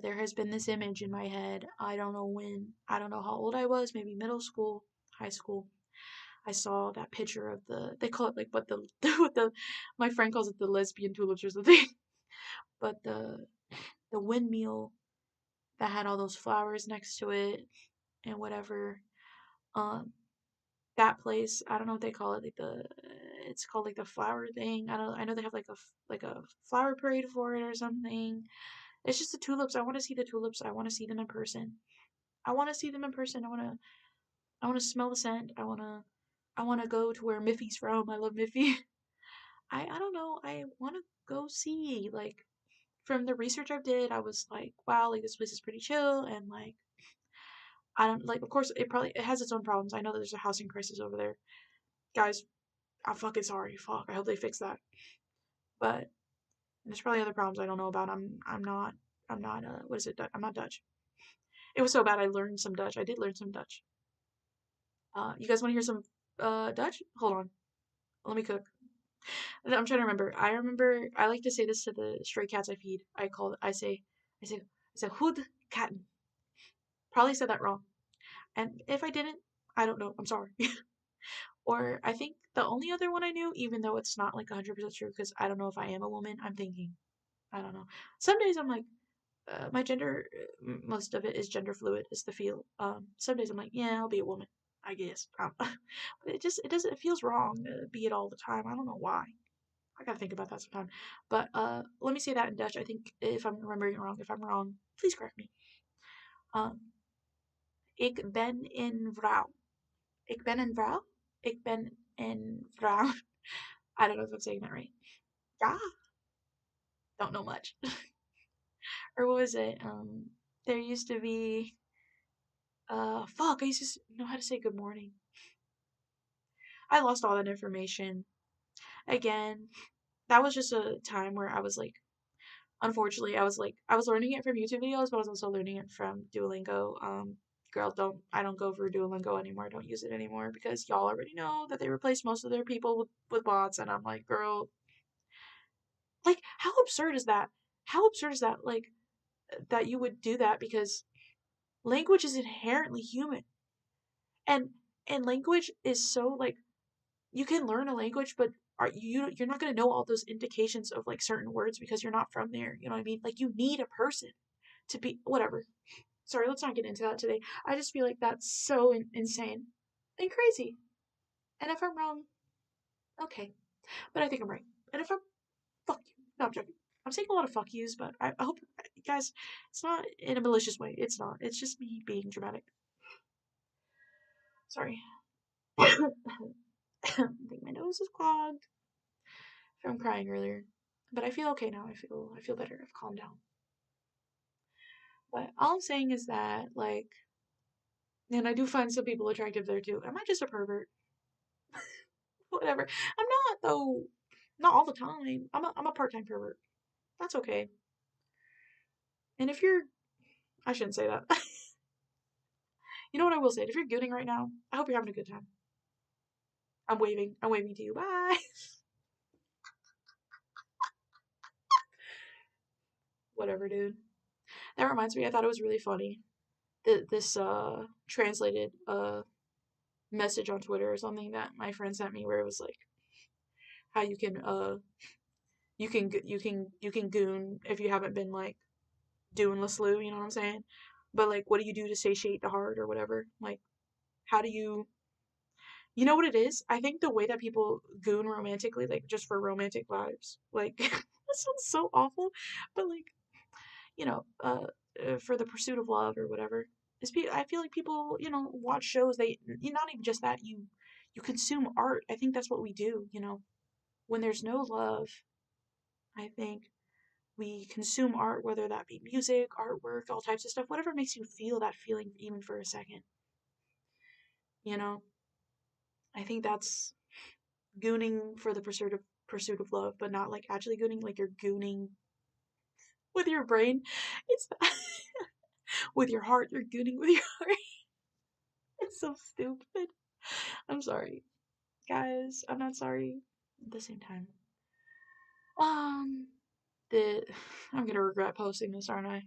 there has been this image in my head. I don't know when, I don't know how old I was, maybe middle school, high school. I saw that picture of they call it like what the, what the, my friend calls it the lesbian tulips or something, but the windmill that had all those flowers next to it and whatever. Um, that place. I don't know what they call it. It's called like the flower thing. I know they have like a flower parade for it or something. It's just the tulips. I want to see the tulips. I want to see them in person. I want to see them in person. I want to smell the scent. I want to go to where Miffy's from. I love Miffy. I don't know. I want to go see like from the research I did. I was like, wow, like this place is pretty chill and like I don't like. Of course, it has its own problems. I know that there's a housing crisis over there, guys. I'm fucking sorry. Fuck. I hope they fix that. But there's probably other problems I don't know about. I'm not what is it? I'm not Dutch. It was so bad I learned some Dutch. I did learn some Dutch. You guys want to hear some Dutch? Hold on. Let me cook. I'm trying to remember. I remember I like to say this to the stray cats I feed. I say hoed katten. Probably said that wrong. And if I didn't, I don't know. I'm sorry. Or I think the only other one I knew, even though it's not like 100% true, because I don't know if I am a woman, I'm thinking. I don't know. Some days I'm like, my gender, most of it is gender fluid, is the feel. Some days I'm like, yeah, I'll be a woman, I guess. But it doesn't, it feels wrong to be it all the time. I don't know why. I gotta think about that sometime. But let me say that in Dutch. I think if I'm remembering it wrong, if I'm wrong, please correct me. Um, ik ben een vrouw. Ik ben een vrouw. Ik ben een vrouw. I don't know if I'm saying that right. Yeah, don't know much. Or what was it? There used to be fuck, I used to know how to say good morning. I lost all that information. Again, that was just a time where I was like, unfortunately, I was learning it from YouTube videos, but I was also learning it from Duolingo. Girl, I don't go for Duolingo anymore. I don't use it anymore because y'all already know that they replaced most of their people with bots, and I'm like, girl, like, how absurd is that? How absurd is that? Like, that you would do that because language is inherently human, and language is so like you can learn a language, but you're not gonna know all those indications of like certain words because you're not from there. You know what I mean? Like you need a person to be whatever. Sorry, let's not get into that today. I just feel like that's so insane and crazy. And if I'm wrong, okay. But I think I'm right. And if I'm, fuck you. No, I'm joking. I'm saying a lot of fuck yous, but I hope, guys, it's not in a malicious way. It's not. It's just me being dramatic. Sorry. I think my nose is clogged from crying earlier. But I feel okay now. I feel better. I've calmed down. But all I'm saying is that, like, and I do find some people attractive there too. Am I just a pervert? Whatever. I'm not though. Not all the time. I'm a part-time pervert. That's okay. And if you're, I shouldn't say that. You know what I will say? If you're gooning right now, I hope you're having a good time. I'm waving. I'm waving to you. Bye. Whatever, dude. That reminds me. I thought it was really funny that this translated message on Twitter or something that my friend sent me where it was like how you can goon if you haven't been like doing the slew. You know what I'm saying? But like, what do you do to satiate the heart or whatever? Like, how do you? You know what it is? I think the way that people goon romantically, like just for romantic vibes, like that sounds so awful, but like you know, for the pursuit of love or whatever. I feel like people, watch shows. Not even just that. You consume art. I think that's what we do. When there's no love, I think we consume art, whether that be music, artwork, all types of stuff, whatever makes you feel that feeling even for a second. You know, I think that's gooning for the pursuit of love, but not like actually gooning, like you're gooning with your brain. It's with your heart. You're gooning with your heart. It's so stupid. I'm sorry, guys. I'm not sorry at the same time. Um, the I'm gonna regret posting this, aren't I?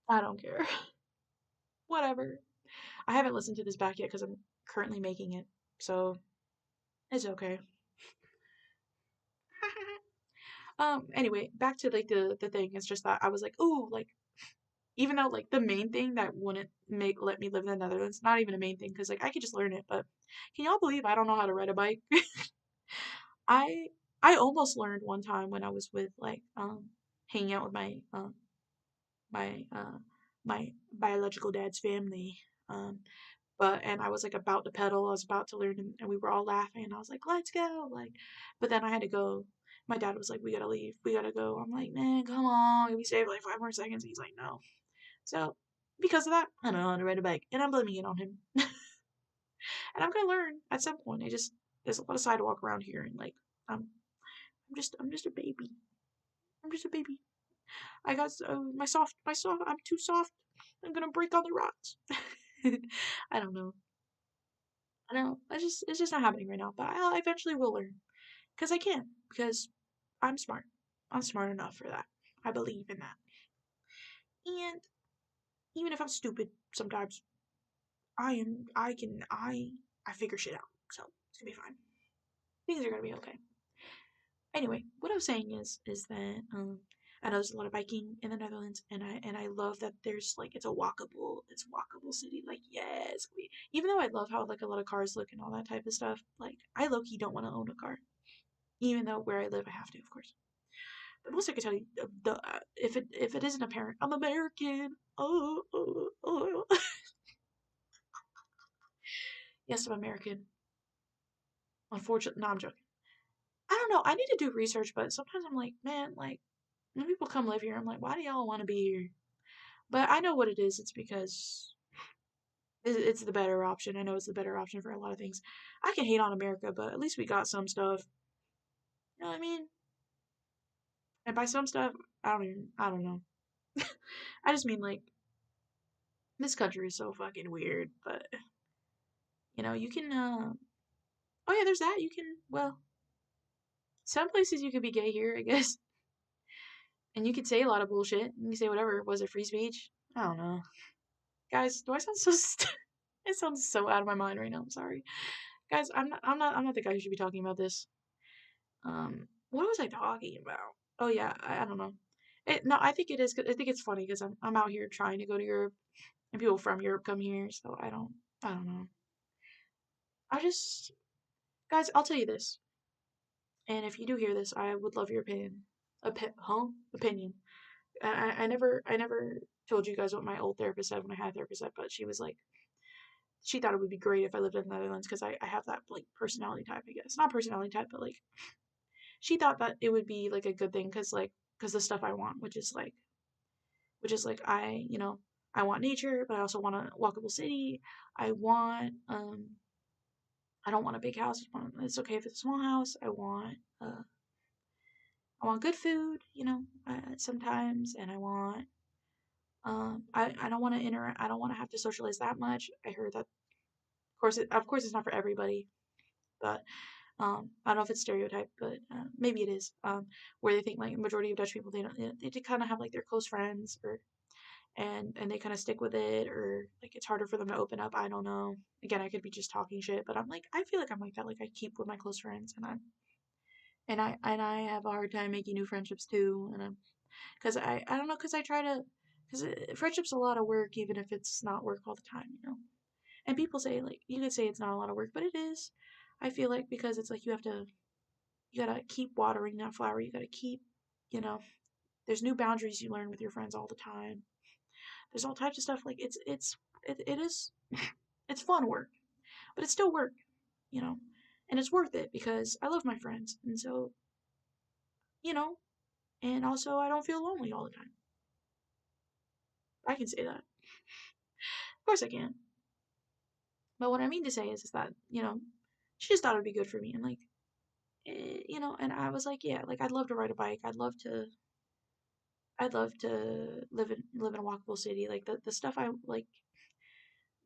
I don't care. Whatever. I haven't listened to this back yet because I'm currently making it, so it's okay. Anyway, back to like the thing. It's just that I was like, ooh, like even though like the main thing that wouldn't make let me live in the Netherlands, not even a main thing because like I could just learn it, but can y'all believe I don't know how to ride a bike? I I almost learned one time when I was with like hanging out with my my biological dad's family. Um but and I was like about to pedal, I was about to learn and we were all laughing and I was like, let's go, like but then I had to go. My dad was like, we gotta leave, we gotta go. I'm like, man, come on, we stay for like 5 more seconds. He's like, no. So because of that, I don't know how to ride a bike. And I'm blaming it on him. And I'm gonna learn at some point. There's a lot of sidewalk around here and like I'm I'm just a baby. I'm just a baby. I got my soft. I'm too soft. I'm gonna break all the rocks. I don't know. I don't know. It's just not happening right now. But I eventually will learn because I can because I'm smart. I'm smart enough for that. I believe in that. And even if I'm stupid sometimes, I am. I figure shit out. So it's gonna be fine. Things are gonna be okay. Anyway, what I was saying is that I know there's a lot of biking in the Netherlands, and I love that there's like it's a walkable city. Like yes, even though I love how like a lot of cars look and all that type of stuff, like I low key don't want to own a car, even though where I live I have to, of course. The most I can tell you, if it isn't apparent, I'm American. Oh. Yes, I'm American. Unfortunately, no, I'm joking. I don't know. I need to do research, but sometimes I'm like, man, like when people come live here, I'm like, why do y'all want to be here? But I know what it is. It's because it's the better option. I know it's the better option for a lot of things. I can hate on America, but at least we got some stuff. You know what I mean? And by some stuff, I don't know. I just mean like this country is so fucking weird. But you can. Oh yeah, there's that. You can. Well, some places you could be gay here, I guess, and you could say a lot of bullshit. You can say whatever. Was it free speech? I don't know, guys. Do I sound so? It sounds so out of my mind right now. I'm sorry. guys, I'm not the guy who should be talking about this. What was I talking about? Oh yeah, I don't know. No, I think it is. I think it's funny because I'm out here trying to go to Europe, and people from Europe come here, so I don't know. I just guys, I'll tell you this, and if you do hear this, I would love your opinion. Opinion. I never told you guys what my old therapist said when I had a therapist said, but she was like, she thought it would be great if I lived in the Netherlands because I have that like personality type, I guess. Not personality type, but like she thought that it would be like a good thing because the stuff I want, which is like I want nature, but I also want a walkable city. I want I don't want a big house. It's okay if it's a small house. I want good food, sometimes, and I don't want to I don't want to have to socialize that much. I heard that of course it's not for everybody, but I don't know if it's stereotyped, but maybe it is. Where they think like the majority of Dutch people they kind of have like their close friends or and they kind of stick with it or like it's harder for them to open up. I don't know. Again, I could be just talking shit, but I'm like I feel like I'm like that. Like I keep with my close friends and I have a hard time making new friendships too. And I'm because I don't know because I try to because friendship's a lot of work even if it's not work all the time. And people say like you could say it's not a lot of work, but it is. I feel like because it's like you gotta keep watering that flower. You gotta keep, you know, there's new boundaries you learn with your friends all the time. There's all types of stuff. Like it is, it's fun work, but it's still work, you know, and it's worth it because I love my friends, and so you know, and also I don't feel lonely all the time. I can say that, of course I can. But what I mean to say is that she just thought it'd be good for me, and like, and I was like, yeah, like I'd love to ride a bike. I'd love to live in a walkable city. Like the stuff I like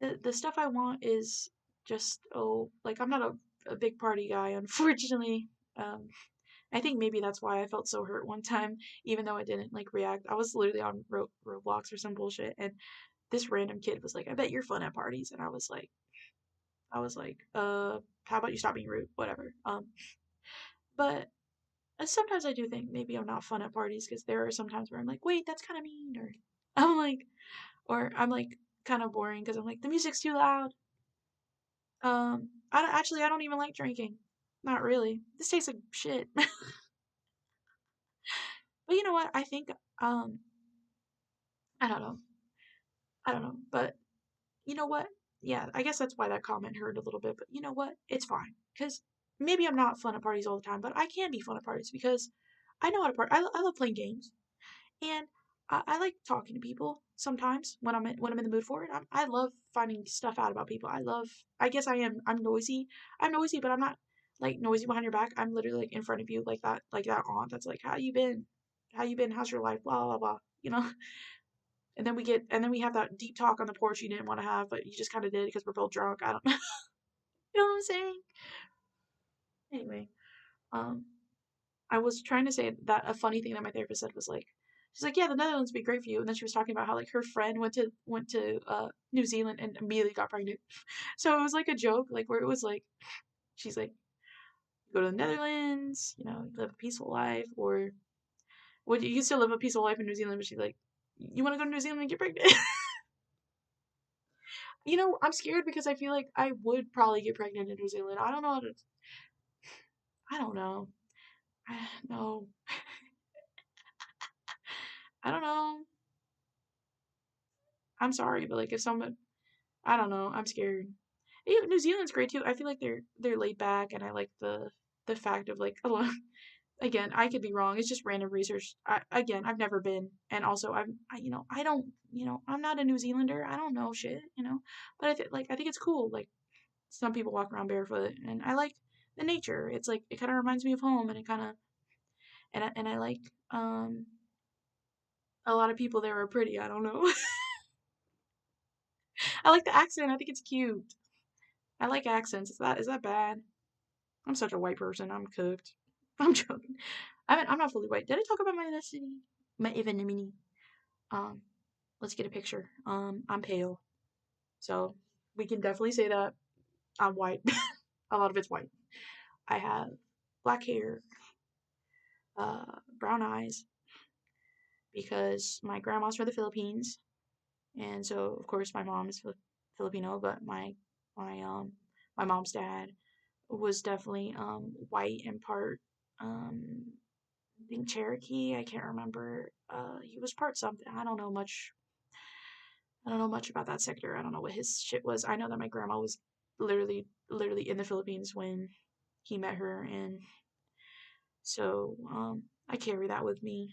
the stuff I want is just like I'm not a big party guy, unfortunately. Um I think maybe that's why I felt so hurt one time, even though I didn't like react. I was literally on Roblox or some bullshit, and this random kid was like, "I bet you're fun at parties," and I was like, how about you stop being rude? Whatever. But sometimes I do think maybe I'm not fun at parties because there are some times where I'm like, wait, that's kind of mean, or I'm like, I'm like kind of boring because I'm like the music's too loud. I don't even like drinking. Not really. This tastes like shit. But you know what? I think um I don't know. I don't know. But you know what? Yeah, I guess that's why that comment hurt a little bit. But you know what? It's fine because maybe I'm not fun at parties all the time, but I can be fun at parties because I know how to party. I love playing games. And I like talking to people sometimes when I'm in the mood for it. I love finding stuff out about people. I guess I'm noisy. I'm noisy, but I'm not like noisy behind your back. I'm literally like in front of you like that aunt that's like, how you been? How you been? How's your life? Blah blah blah. You know. And then we have that deep talk on the porch you didn't want to have, but you just kind of did because we're both drunk. I don't know. You know what I'm saying? Anyway, um, I was trying to say that a funny thing that my therapist said was like, she's like, yeah, the Netherlands would be great for you, and then she was talking about how like her friend went to New Zealand and immediately got pregnant. So it was like a joke, like where it was like, she's like, go to the Netherlands, live a peaceful life, or would you can still live a peaceful life in New Zealand? But she's like, you want to go to New Zealand and get pregnant? I'm scared because I feel like I would probably get pregnant in New Zealand. I don't know. I don't know. No, I don't know. I'm sorry, but like if someone I don't know. I'm scared. New Zealand's great too. I feel like they're laid back, and I like the fact of like a lot. Again, I could be wrong. It's just random research. Again, I've never been, and also I don't I'm not a New Zealander. I don't know shit. But I think it's cool. Like some people walk around barefoot, and I like the nature. It's like it kind of reminds me of home, and it kind of and I like a lot of people there are pretty. I don't know. I like the accent. I think it's cute. I like accents. Is that bad? I'm such a white person. I'm cooked. I'm joking. I'm not fully white. Did I talk about my ethnicity? My ethnicity. Um, let's get a picture. I'm pale, so we can definitely say that I'm white. a lot of it's white. I have black hair, brown eyes, because my grandma's from the Philippines, and so of course my mom is Filipino, but my my mom's dad was definitely white and part um I think Cherokee. I can't remember. He was part something. I don't know much. I don't know much about that sector. I don't know what his shit was. I know that my grandma was literally in the Philippines when he met her, and so I carry that with me.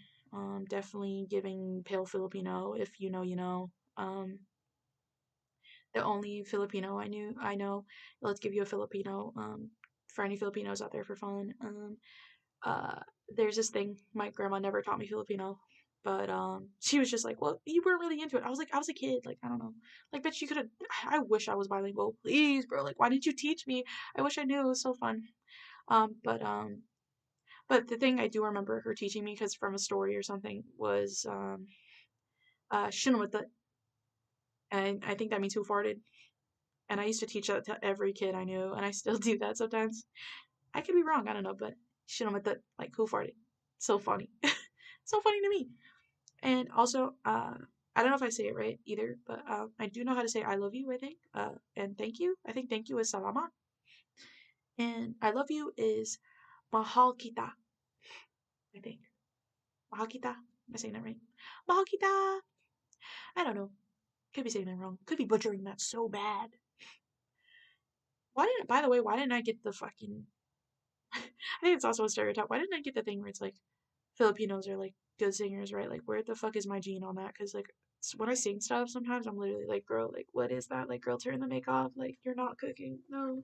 Definitely giving pale Filipino. If you know, you know. The only Filipino I know. Let's give you a Filipino. For any Filipinos out there for fun. Uh, there's this thing. My grandma never taught me Filipino, but she was just like, "Well, you weren't really into it." I was a kid. Like, I don't know. Like, but she could have. I wish I was bilingual. Please, bro. Like, why didn't you teach me? I wish I knew. It was so fun. Um, but um, but the thing I do remember her teaching me, because from a story or something, was "Shinamata," and I think that means who farted. And I used to teach that to every kid I knew, and I still do that sometimes. I could be wrong, I don't know, but Shinamata, like who farted. So funny. So funny to me. And also, I don't know if I say it right either, but I do know how to say I love you, I think. And thank you. I think thank you is salamat. And I love you is mahal kita, I think. Mahal kita. Am I saying that right? Mahal kita. I don't know. Could be saying that wrong. Could be butchering that so bad. By the way, why didn't I get the fucking. I think it's also a stereotype. Why didn't I get the thing where it's like Filipinos are like good singers, right? Like, where the fuck is my gene on that? Because like when I sing stuff, sometimes I'm literally like, girl, like, what is that? Like, girl, turn the make off. Like, you're not cooking. No.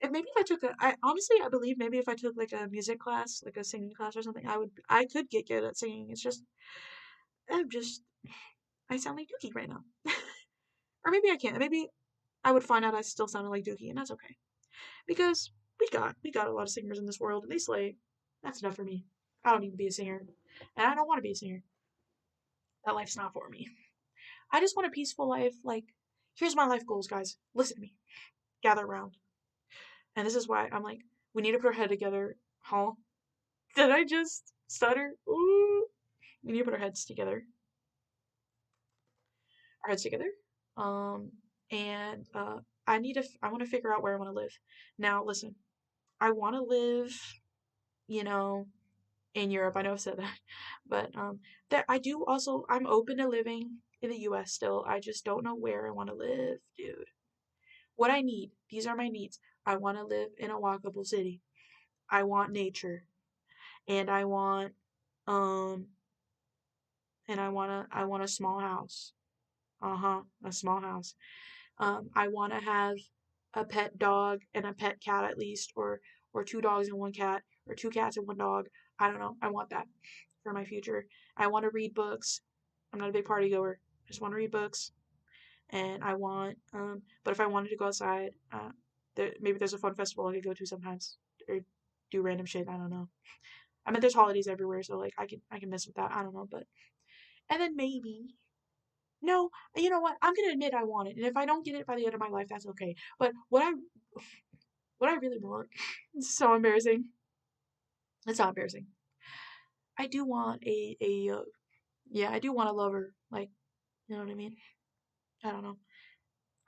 And maybe if I took I honestly, I believe maybe if I took like a music class, like a singing class or something, I could get good at singing. It's just, I'm just, I sound like Dookie right now. Or maybe I can't. Maybe I would find out I still sounded like Dookie, and that's okay. Because we got a lot of singers in this world, and they slay. That's enough for me. I don't need to be a singer, and I don't want to be a singer. That life's not for me. I just want a peaceful life. Like, here's my life goals, guys. Listen to me. Gather around. And this is why I'm like, we need to put our head together. Huh? Did I just stutter? Ooh. We need to put our heads together. Our heads together. Um, and I want to figure out where I want to live. Now, listen, I want to live, you know, in Europe. I know I've said that, but that I do also. I'm open to living in the U.S. still. I just don't know where I want to live, dude. What I need. These are my needs. I want to live in a walkable city. I want nature, and um I want a small house. Uh-huh, a small house. I want to have a pet dog and a pet cat at least, or two dogs and one cat, or two cats and one dog. I don't know. I want that for my future. I want to read books. I'm not a big party goer. I just want to read books, and I want but if I wanted to go outside, maybe there's a fun festival I could go to sometimes, or do random shit. I don't know. I mean, there's holidays everywhere, so like I can mess with that. I don't know, but and then maybe no, you know what? I'm gonna admit I want it, and if I don't get it by the end of my life, that's okay. But what I really want, it's so embarrassing. It's not embarrassing. I do want yeah, I do want a lover. Like, you know what I mean? I don't know.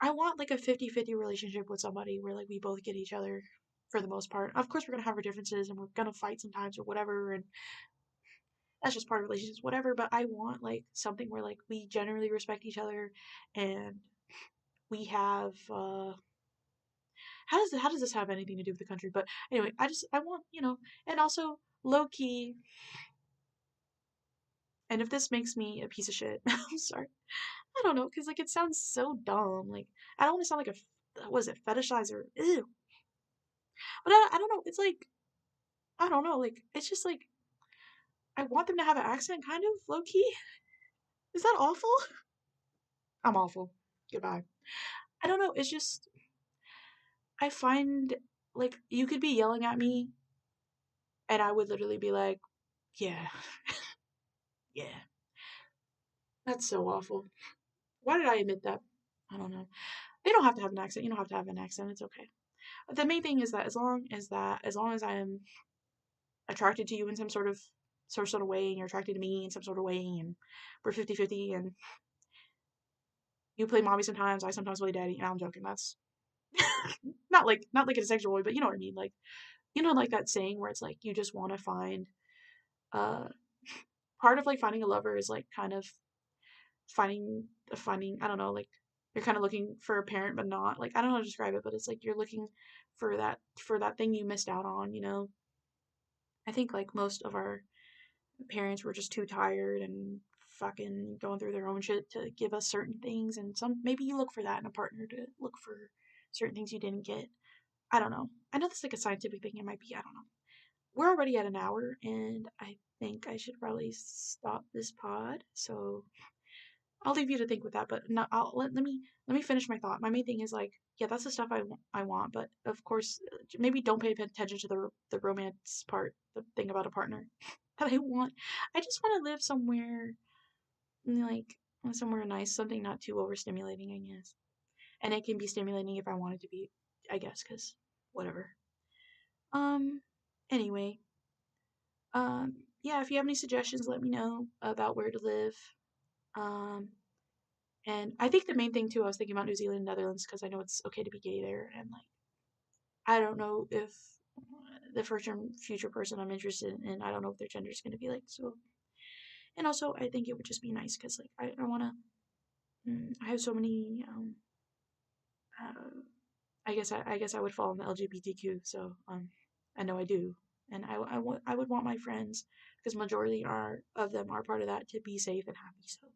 I want like a 50-50 relationship with somebody where like we both get each other for the most part. Of course, we're gonna have our differences and we're gonna fight sometimes or whatever, and that's just part of relationships, whatever. But I want like something where like we generally respect each other, and we have how does this have anything to do with the country? But anyway, I want, and also low key. And if this makes me a piece of shit, I'm sorry. I don't know, because like it sounds so dumb. Like I don't want to sound like was it fetishizer? Ew. But I don't know. It's like I don't know. Like it's just like I want them to have an accent, kind of low key. Is that awful? I'm awful. Goodbye. I don't know. It's just I find like you could be yelling at me, and I would literally be like, yeah, yeah. That's so awful. Why did I admit that? I don't know. They don't have to have an accent. You don't have to have an accent. It's okay. The main thing is that as long as I am attracted to you in some sort of way, and you're attracted to me in some sort of way, and we're 50-50, and you play mommy sometimes, I sometimes play daddy. And I'm joking. That's not like in a sexual way, but you know what I mean. Like, like that saying where it's like you just want to find uh part of like finding a lover is like kind of finding I don't know, like you're kind of looking for a parent but not, like I don't know how to describe it, but it's like you're looking for that thing you missed out on. I think like most of our parents were just too tired and fucking going through their own shit to give us certain things, and some maybe you look for that in a partner, to look for certain things you didn't get. I don't know. I know that's like a scientific thing. It might be. I don't know. We're already at an hour, and I think I should probably stop this pod. So I'll leave you to think with that. But no, let me finish my thought. My main thing is like, yeah, that's the stuff I want. But of course, maybe don't pay attention to the romance part, the thing about a partner that I want. I just want to live somewhere like somewhere nice, something not too overstimulating, I guess. And it can be stimulating if I want it to be, I guess, because whatever. Um. Anyway, yeah, if you have any suggestions, let me know about where to live. Um, and I think the main thing too, I was thinking about New Zealand and Netherlands because I know it's okay to be gay there, and like I don't know if the first and future person I'm interested in, I don't know what their gender is going to be like. So, and also I think it would just be nice because like I want to. I have so many. Uh, I guess I would fall in the LGBTQ. So I know I do, and I would want my friends, because majority are of them are part of that, to be safe and happy. So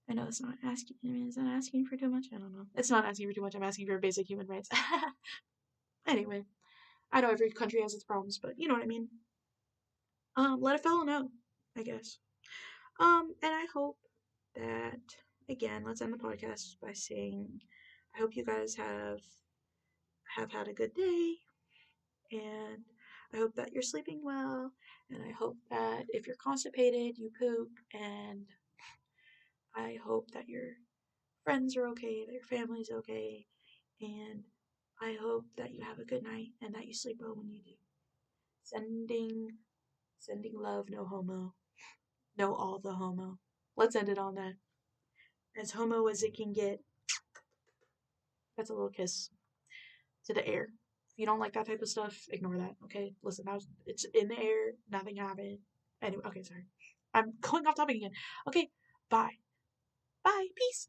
I know it's not asking. I mean, is that asking for too much? I don't know. It's not asking for too much. I'm asking for basic human rights. Anyway, I know every country has its problems, but you know what I mean. Let a fellow know, I guess. And I hope that, again, let's end the podcast by saying, I hope you guys have had a good day, and I hope that you're sleeping well, and I hope that if you're constipated, you poop, and I hope that your friends are okay, that your family's okay, and I hope that you have a good night and that you sleep well when you do. Sending, sending love, no homo, no all the homo. Let's end it on that. As homo as it can get. That's a little kiss to the air. If you don't like that type of stuff, ignore that. Okay, listen, it's in the air. Nothing happened. Anyway, okay, sorry. I'm going off topic again. Okay, bye. Bye. Peace.